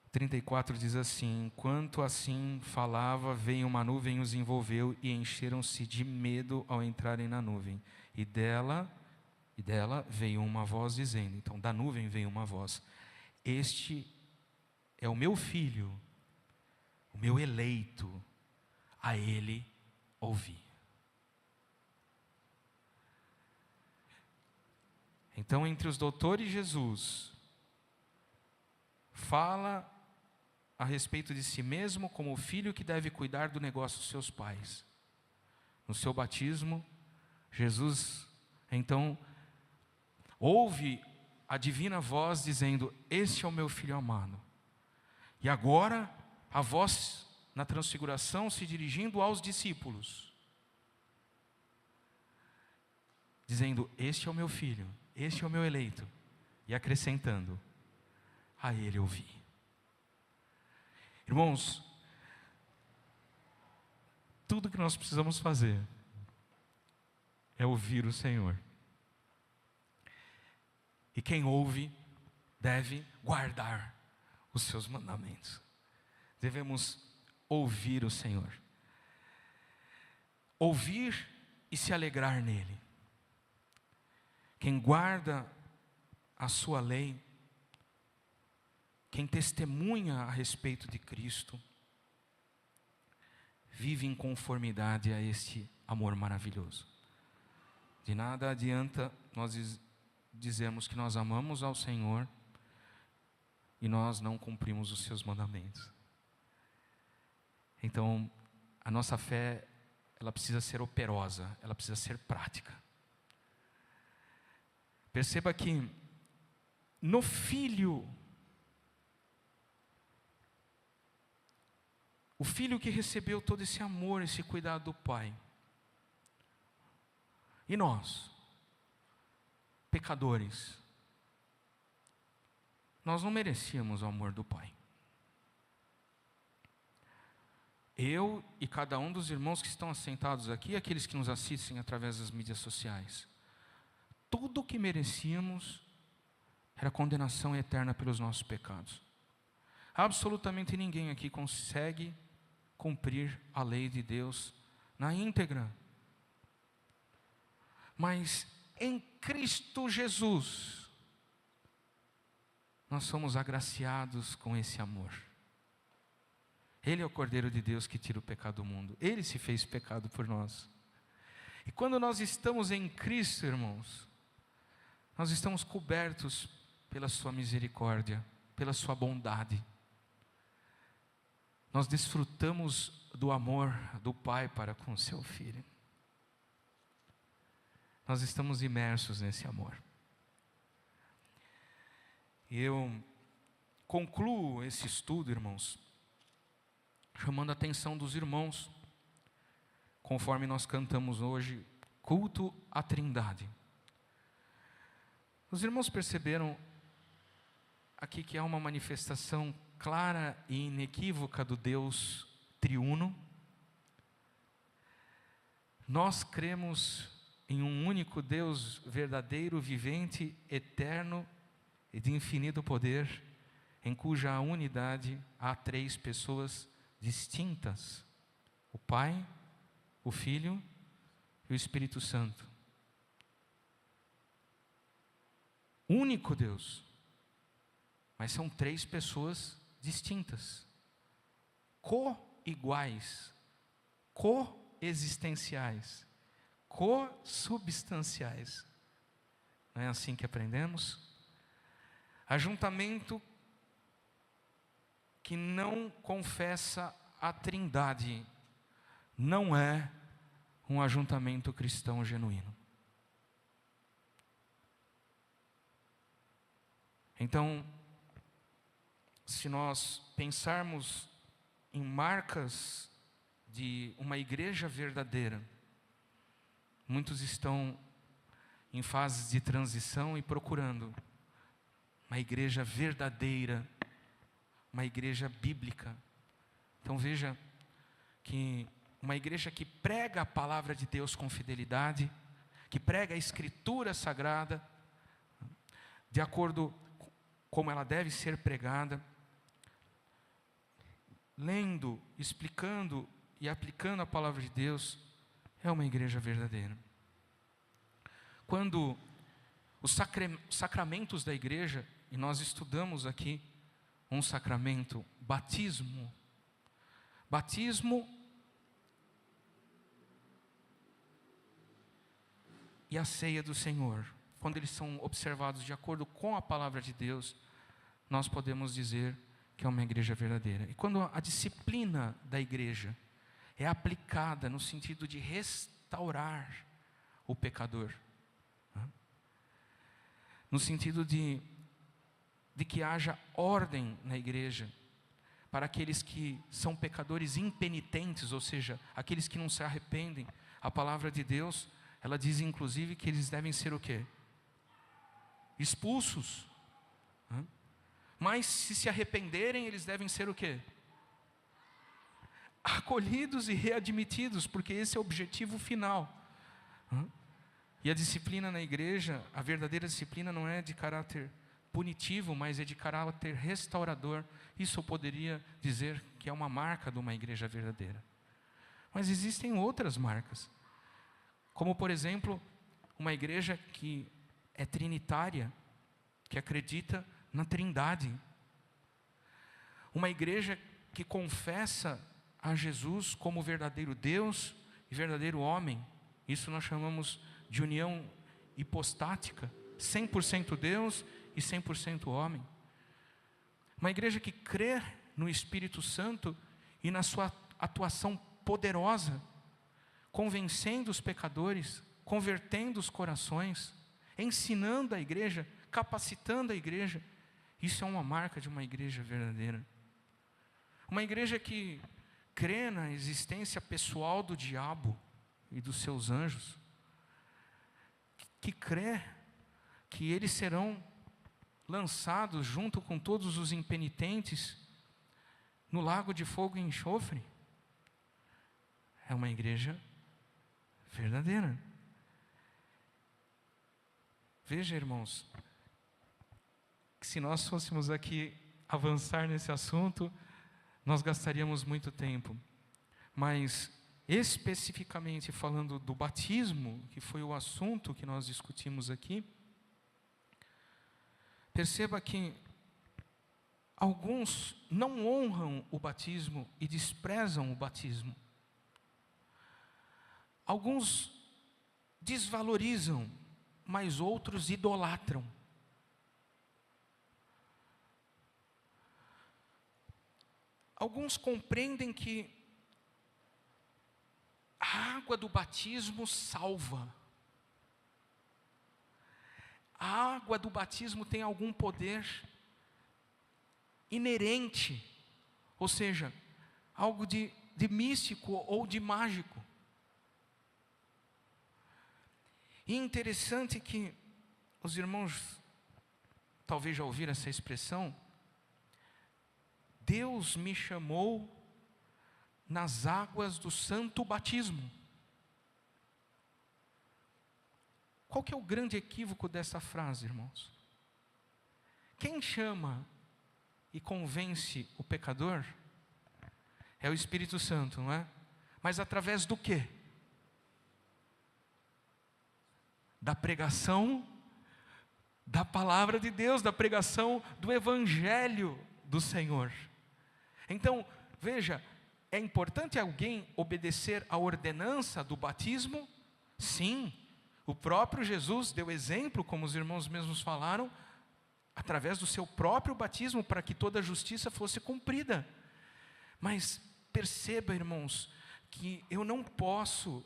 O 34 diz assim: enquanto assim falava, veio uma nuvem e os envolveu, e encheram-se de medo ao entrarem na nuvem. E dela veio uma voz dizendo, então da nuvem veio uma voz: este é o meu filho, o meu eleito, a ele ouvi. Então, entre os doutores, Jesus fala a respeito de si mesmo como o filho que deve cuidar do negócio dos seus pais. No seu batismo, Jesus, então, ouve a divina voz dizendo: este é o meu filho amado. E agora, a voz na transfiguração se dirigindo aos discípulos, dizendo: este é o meu filho, este é o meu eleito. E acrescentando: a ele ouvi. Irmãos, tudo que nós precisamos fazer é ouvir o Senhor. E quem ouve deve guardar os seus mandamentos. Devemos ouvir o Senhor. Ouvir e se alegrar nele. Quem guarda a sua lei, quem testemunha a respeito de Cristo, vive em conformidade a este amor maravilhoso. De nada adianta nós dizermos que nós amamos ao Senhor e nós não cumprimos os seus mandamentos. Então, a nossa fé, ela precisa ser operosa, ela precisa ser prática. Perceba que no Filho, o Filho que recebeu todo esse amor, esse cuidado do Pai. E nós, pecadores, nós não merecíamos o amor do Pai. Eu e cada um dos irmãos que estão assentados aqui, aqueles que nos assistem através das mídias sociais, tudo o que merecíamos era condenação eterna pelos nossos pecados. Absolutamente ninguém aqui consegue cumprir a lei de Deus na íntegra. Mas em Cristo Jesus, nós somos agraciados com esse amor. Ele é o Cordeiro de Deus que tira o pecado do mundo. Ele se fez pecado por nós. E quando nós estamos em Cristo, irmãos, nós estamos cobertos pela sua misericórdia, pela sua bondade. nós desfrutamos do amor do Pai para com o seu Filho. Nós estamos imersos nesse amor. E eu concluo esse estudo, irmãos, chamando a atenção dos irmãos, conforme nós cantamos hoje, culto à Trindade. Os irmãos perceberam aqui que há uma manifestação clara e inequívoca do Deus triuno? Nós cremos em um único Deus verdadeiro, vivente, eterno e de infinito poder, em cuja unidade há 3 pessoas distintas: o Pai, o Filho e o Espírito Santo. Único Deus, mas são 3 pessoas distintas, co-iguais, coexistenciais, co-substanciais. Não é assim que aprendemos? Ajuntamento que não confessa a Trindade não é um ajuntamento cristão genuíno. Então, se nós pensarmos em marcas de uma igreja verdadeira, muitos estão em fases de transição e procurando uma igreja verdadeira, uma igreja bíblica. Então veja que uma igreja que prega a palavra de Deus com fidelidade, que prega a Escritura Sagrada, de acordo como ela deve ser pregada, lendo, explicando e aplicando a palavra de Deus, é uma igreja verdadeira. Quando os sacramentos da igreja, e nós estudamos aqui um sacramento, batismo. Batismo e a ceia do Senhor, quando eles são observados de acordo com a palavra de Deus, nós podemos dizer que é uma igreja verdadeira. E quando a disciplina da igreja é aplicada no sentido de restaurar o pecador, no sentido de que haja ordem na igreja para aqueles que são pecadores impenitentes, ou seja, aqueles que não se arrependem. A palavra de Deus, ela diz inclusive que eles devem ser o quê? Expulsos. Mas se arrependerem, eles devem ser o quê? Acolhidos e readmitidos, porque esse é o objetivo final. E a disciplina na igreja, a verdadeira disciplina não é de caráter punitivo, mas é de caráter restaurador. Isso eu poderia dizer que é uma marca de uma igreja verdadeira. Mas existem outras marcas, como por exemplo, uma igreja que é trinitária, que acredita na Trindade. Uma igreja que confessa a Jesus como verdadeiro Deus e verdadeiro homem. Isso nós chamamos de união hipostática, 100% Deus e 100% homem. Uma igreja que crê no Espírito Santo e na sua atuação poderosa, convencendo os pecadores, convertendo os corações, ensinando a igreja, capacitando a igreja. Isso é uma marca de uma igreja verdadeira. Uma igreja que crê na existência pessoal do diabo e dos seus anjos, que crê que eles serão lançados junto com todos os impenitentes no lago de fogo e enxofre. É uma igreja verdadeira. Veja, irmãos, que se nós fôssemos aqui avançar nesse assunto, nós gastaríamos muito tempo. Mas, especificamente falando do batismo, que foi o assunto que nós discutimos aqui, perceba que alguns não honram o batismo e desprezam o batismo. Alguns desvalorizam, mas outros idolatram. alguns compreendem que a água do batismo salva. A água do batismo tem algum poder inerente, ou seja, algo de místico ou de mágico. E interessante que os irmãos talvez já ouviram essa expressão: Deus me chamou nas águas do santo batismo. Qual que é o grande equívoco dessa frase, irmãos? Quem chama e convence o pecador é o Espírito Santo, não é? Mas através do quê? Da pregação da palavra de Deus, da pregação do Evangelho do Senhor. Então, veja, é importante alguém obedecer à ordenança do batismo? Sim, o próprio Jesus deu exemplo, como os irmãos mesmos falaram, através do seu próprio batismo, para que toda a justiça fosse cumprida. Mas perceba, irmãos, que eu não posso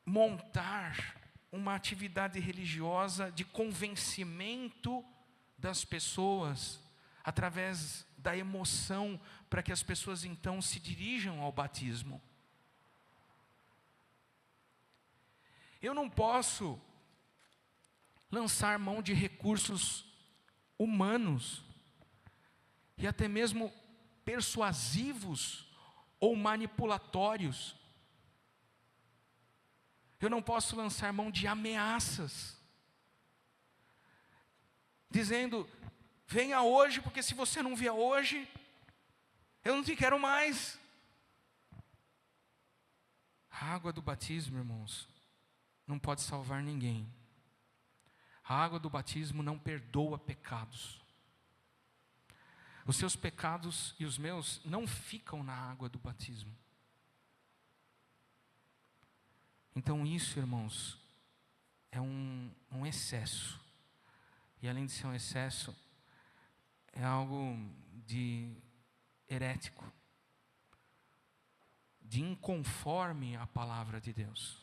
montar uma atividade religiosa de convencimento das pessoas, através da emoção, para que as pessoas então se dirijam ao batismo. Eu não posso lançar mão de recursos humanos, e até mesmo persuasivos ou manipulatórios. Eu não posso lançar mão de ameaças, dizendo: venha hoje, porque se você não vier hoje, eu não te quero mais. A água do batismo, irmãos, não pode salvar ninguém. A água do batismo não perdoa pecados. Os seus pecados e os meus não ficam na água do batismo. Então isso, irmãos, é um excesso. E além de ser um excesso, é algo de herético, de inconforme à palavra de Deus.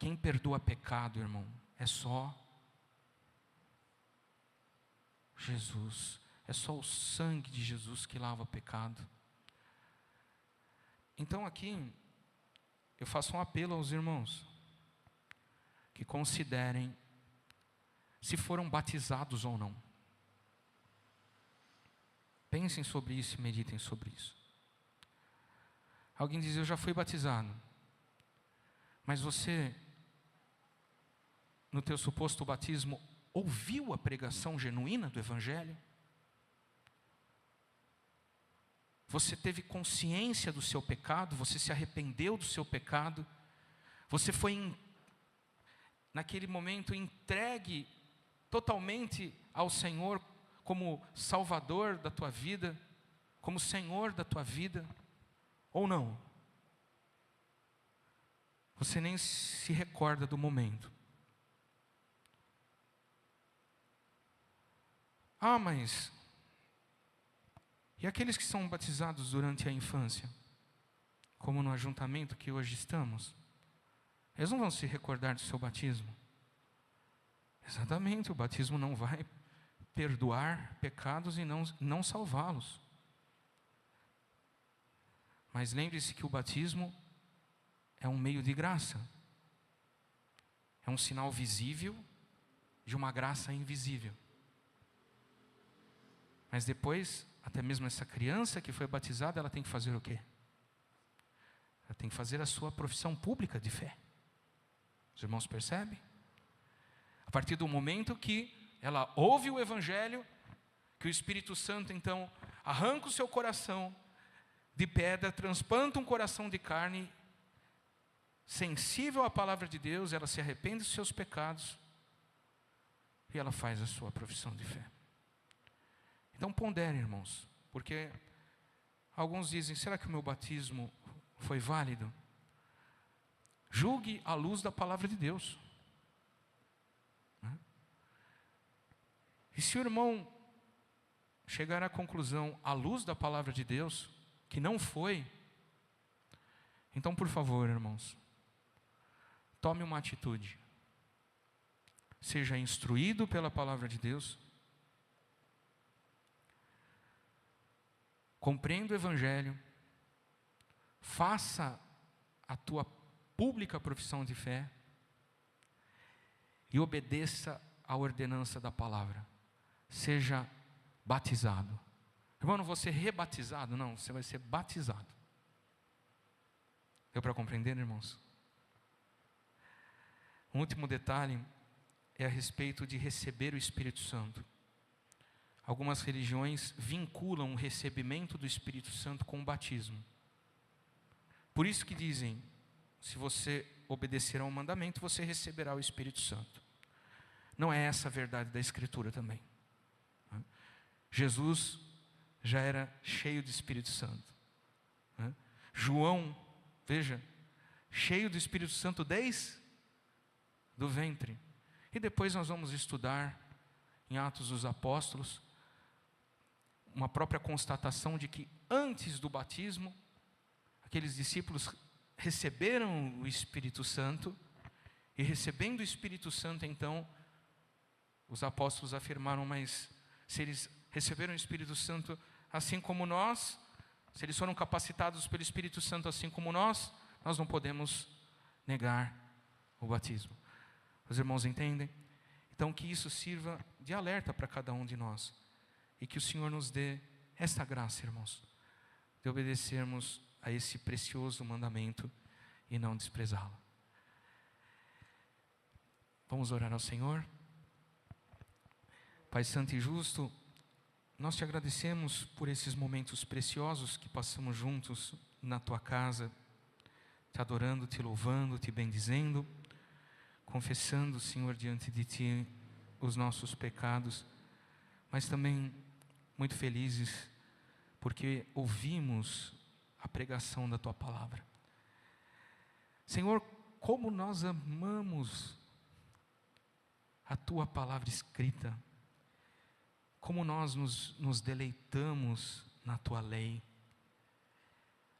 Quem perdoa pecado, irmão, é só Jesus. É só o sangue de Jesus que lava o pecado. Então aqui, eu faço um apelo aos irmãos, que considerem se foram batizados ou não. Pensem sobre isso e meditem sobre isso. Alguém diz: eu já fui batizado. Mas você, no teu suposto batismo, ouviu a pregação genuína do Evangelho? Você teve consciência do seu pecado? Você se arrependeu do seu pecado? Você foi, naquele momento, entregue totalmente ao Senhor como Salvador da tua vida, como Senhor da tua vida, ou não? Você nem se recorda do momento. Ah, mas e aqueles que são batizados durante a infância, como no ajuntamento que hoje estamos, eles não vão se recordar do seu batismo? Exatamente, o batismo não vai perdoar pecados e não salvá-los. Mas lembre-se que o batismo é um meio de graça, é um sinal visível de uma graça invisível. Mas depois, até mesmo essa criança que foi batizada, ela tem que fazer o quê? Ela tem que fazer a sua profissão pública de fé. Os irmãos percebem? A partir do momento que ela ouve o Evangelho, que o Espírito Santo então arranca o seu coração de pedra, transplanta um coração de carne, sensível à palavra de Deus, ela se arrepende dos seus pecados e ela faz a sua profissão de fé. Então ponderem, irmãos, porque alguns dizem: será que o meu batismo foi válido? Julgue à luz da palavra de Deus. E se o irmão chegar à conclusão, à luz da palavra de Deus, que não foi, então, por favor, irmãos, tome uma atitude. Seja instruído pela palavra de Deus, compreenda o Evangelho, faça a tua pública profissão de fé e obedeça à ordenança da palavra. Seja batizado. Irmão, não vou ser rebatizado, não, você vai ser batizado. Deu para compreender, irmãos? Um último detalhe é a respeito de receber o Espírito Santo. Algumas religiões vinculam o recebimento do Espírito Santo com o batismo. Por isso que dizem, se você obedecer ao mandamento, você receberá o Espírito Santo. Não é essa a verdade da Escritura também. Jesus já era cheio do Espírito Santo. João, veja, cheio do Espírito Santo desde do ventre. E depois nós vamos estudar em Atos dos Apóstolos uma própria constatação de que antes do batismo, aqueles discípulos receberam o Espírito Santo, e recebendo o Espírito Santo, então, os apóstolos afirmaram, mas se eles receberam o Espírito Santo assim como nós, se eles foram capacitados pelo Espírito Santo assim como nós não podemos negar o batismo. Os irmãos entendem? Então que isso sirva de alerta para cada um de nós, e que o Senhor nos dê esta graça, irmãos, de obedecermos a esse precioso mandamento e não desprezá-lo. Vamos orar ao Senhor. Pai Santo e Justo, nós te agradecemos por esses momentos preciosos que passamos juntos na tua casa, te adorando, te louvando, te bendizendo, confessando, Senhor, diante de ti os nossos pecados, mas também muito felizes porque ouvimos a pregação da tua palavra. Senhor, como nós amamos a tua palavra escrita, como nós nos deleitamos na tua lei.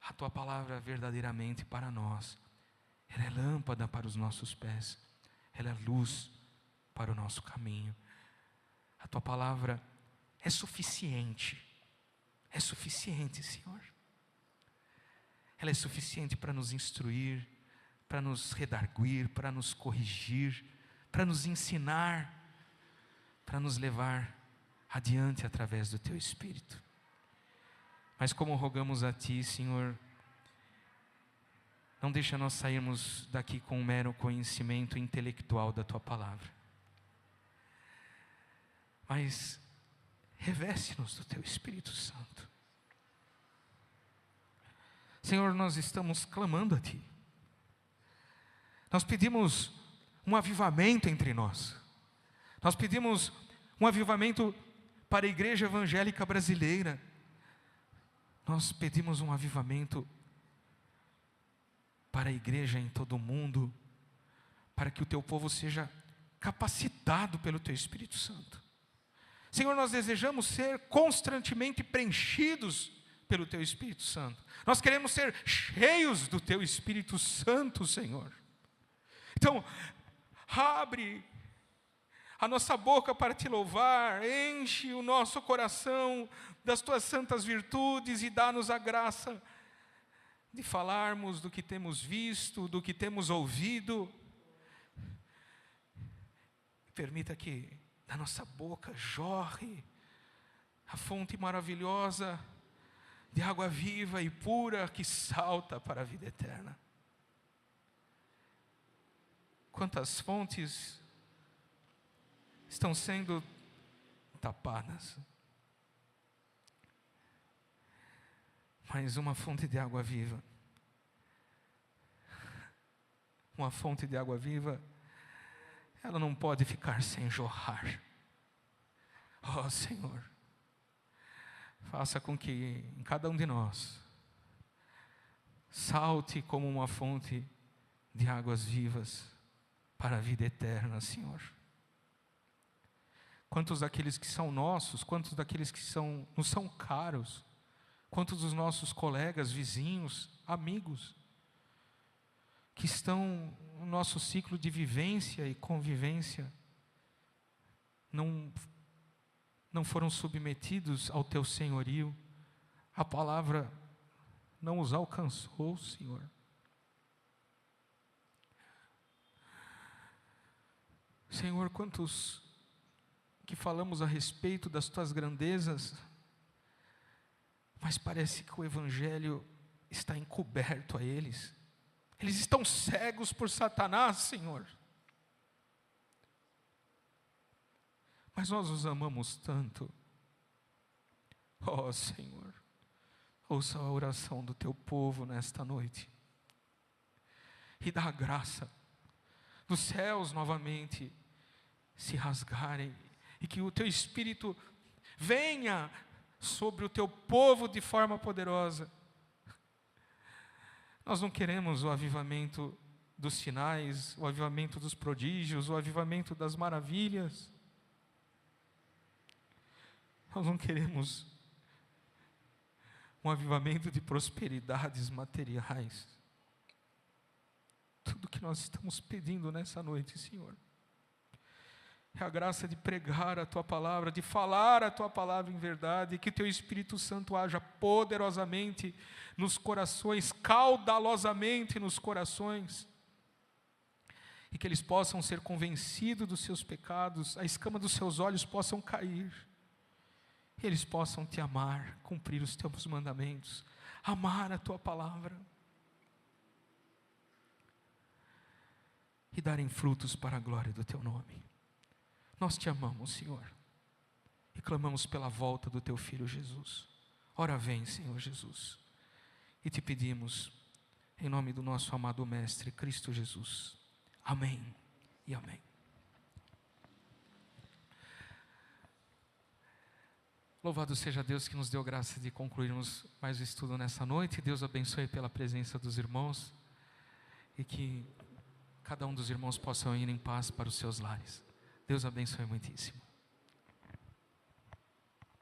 A tua palavra verdadeiramente para nós, ela é lâmpada para os nossos pés, ela é luz para o nosso caminho. A tua palavra é suficiente, Senhor. Ela é suficiente para nos instruir, para nos redarguir, para nos corrigir, para nos ensinar, para nos levar adiante através do teu Espírito. Mas como rogamos a ti, Senhor, não deixa nós sairmos daqui com um mero conhecimento intelectual da tua palavra, mas reveste-nos do teu Espírito Santo. Senhor, nós estamos clamando a ti. Nós pedimos um avivamento entre nós. Nós pedimos um avivamento para a igreja evangélica brasileira. Nós pedimos um avivamento para a igreja em todo o mundo, para que o teu povo seja capacitado pelo teu Espírito Santo. Senhor, nós desejamos ser constantemente preenchidos pelo teu Espírito Santo. Nós queremos ser cheios do teu Espírito Santo, Senhor. Então, abre a nossa boca para te louvar, enche o nosso coração das tuas santas virtudes e dá-nos a graça de falarmos do que temos visto, do que temos ouvido. Permita que da nossa boca jorre a fonte maravilhosa de água viva e pura que salta para a vida eterna. Quantas fontes estão sendo tapadas, mas uma fonte de água viva, ela não pode ficar sem jorrar. Ó Senhor, faça com que em cada um de nós salte como uma fonte de águas vivas para a vida eterna, Senhor. quantos daqueles que são nossos, quantos daqueles que nos são caros, quantos dos nossos colegas, vizinhos, amigos, que estão no nosso ciclo de vivência e convivência, não foram submetidos ao teu senhorio, a palavra não os alcançou, Senhor. Senhor, quantos que falamos a respeito das tuas grandezas, mas parece que o Evangelho está encoberto a eles. Eles estão cegos por Satanás, Senhor. Mas nós os amamos tanto. Oh, Senhor, ouça a oração do teu povo nesta noite. E dá a graça dos céus novamente se rasgarem, e que o teu Espírito venha sobre o teu povo de forma poderosa. Nós não queremos o avivamento dos sinais, o avivamento dos prodígios, o avivamento das maravilhas. Nós não queremos um avivamento de prosperidades materiais. Tudo que nós estamos pedindo nessa noite, Senhor, é a graça de pregar a tua palavra, de falar a tua palavra em verdade, que teu Espírito Santo haja poderosamente nos corações, caudalosamente nos corações, e que eles possam ser convencidos dos seus pecados, a escama dos seus olhos possam cair, e eles possam te amar, cumprir os teus mandamentos, amar a tua palavra, e darem frutos para a glória do teu nome. Nós te amamos, Senhor, e clamamos pela volta do teu Filho Jesus. Ora vem, Senhor Jesus, e te pedimos, em nome do nosso amado Mestre, Cristo Jesus. Amém e amém. Louvado seja Deus que nos deu graça de concluirmos mais o estudo nessa noite. Deus abençoe pela presença dos irmãos, e que cada um dos irmãos possam ir em paz para os seus lares. Deus abençoe muitíssimo.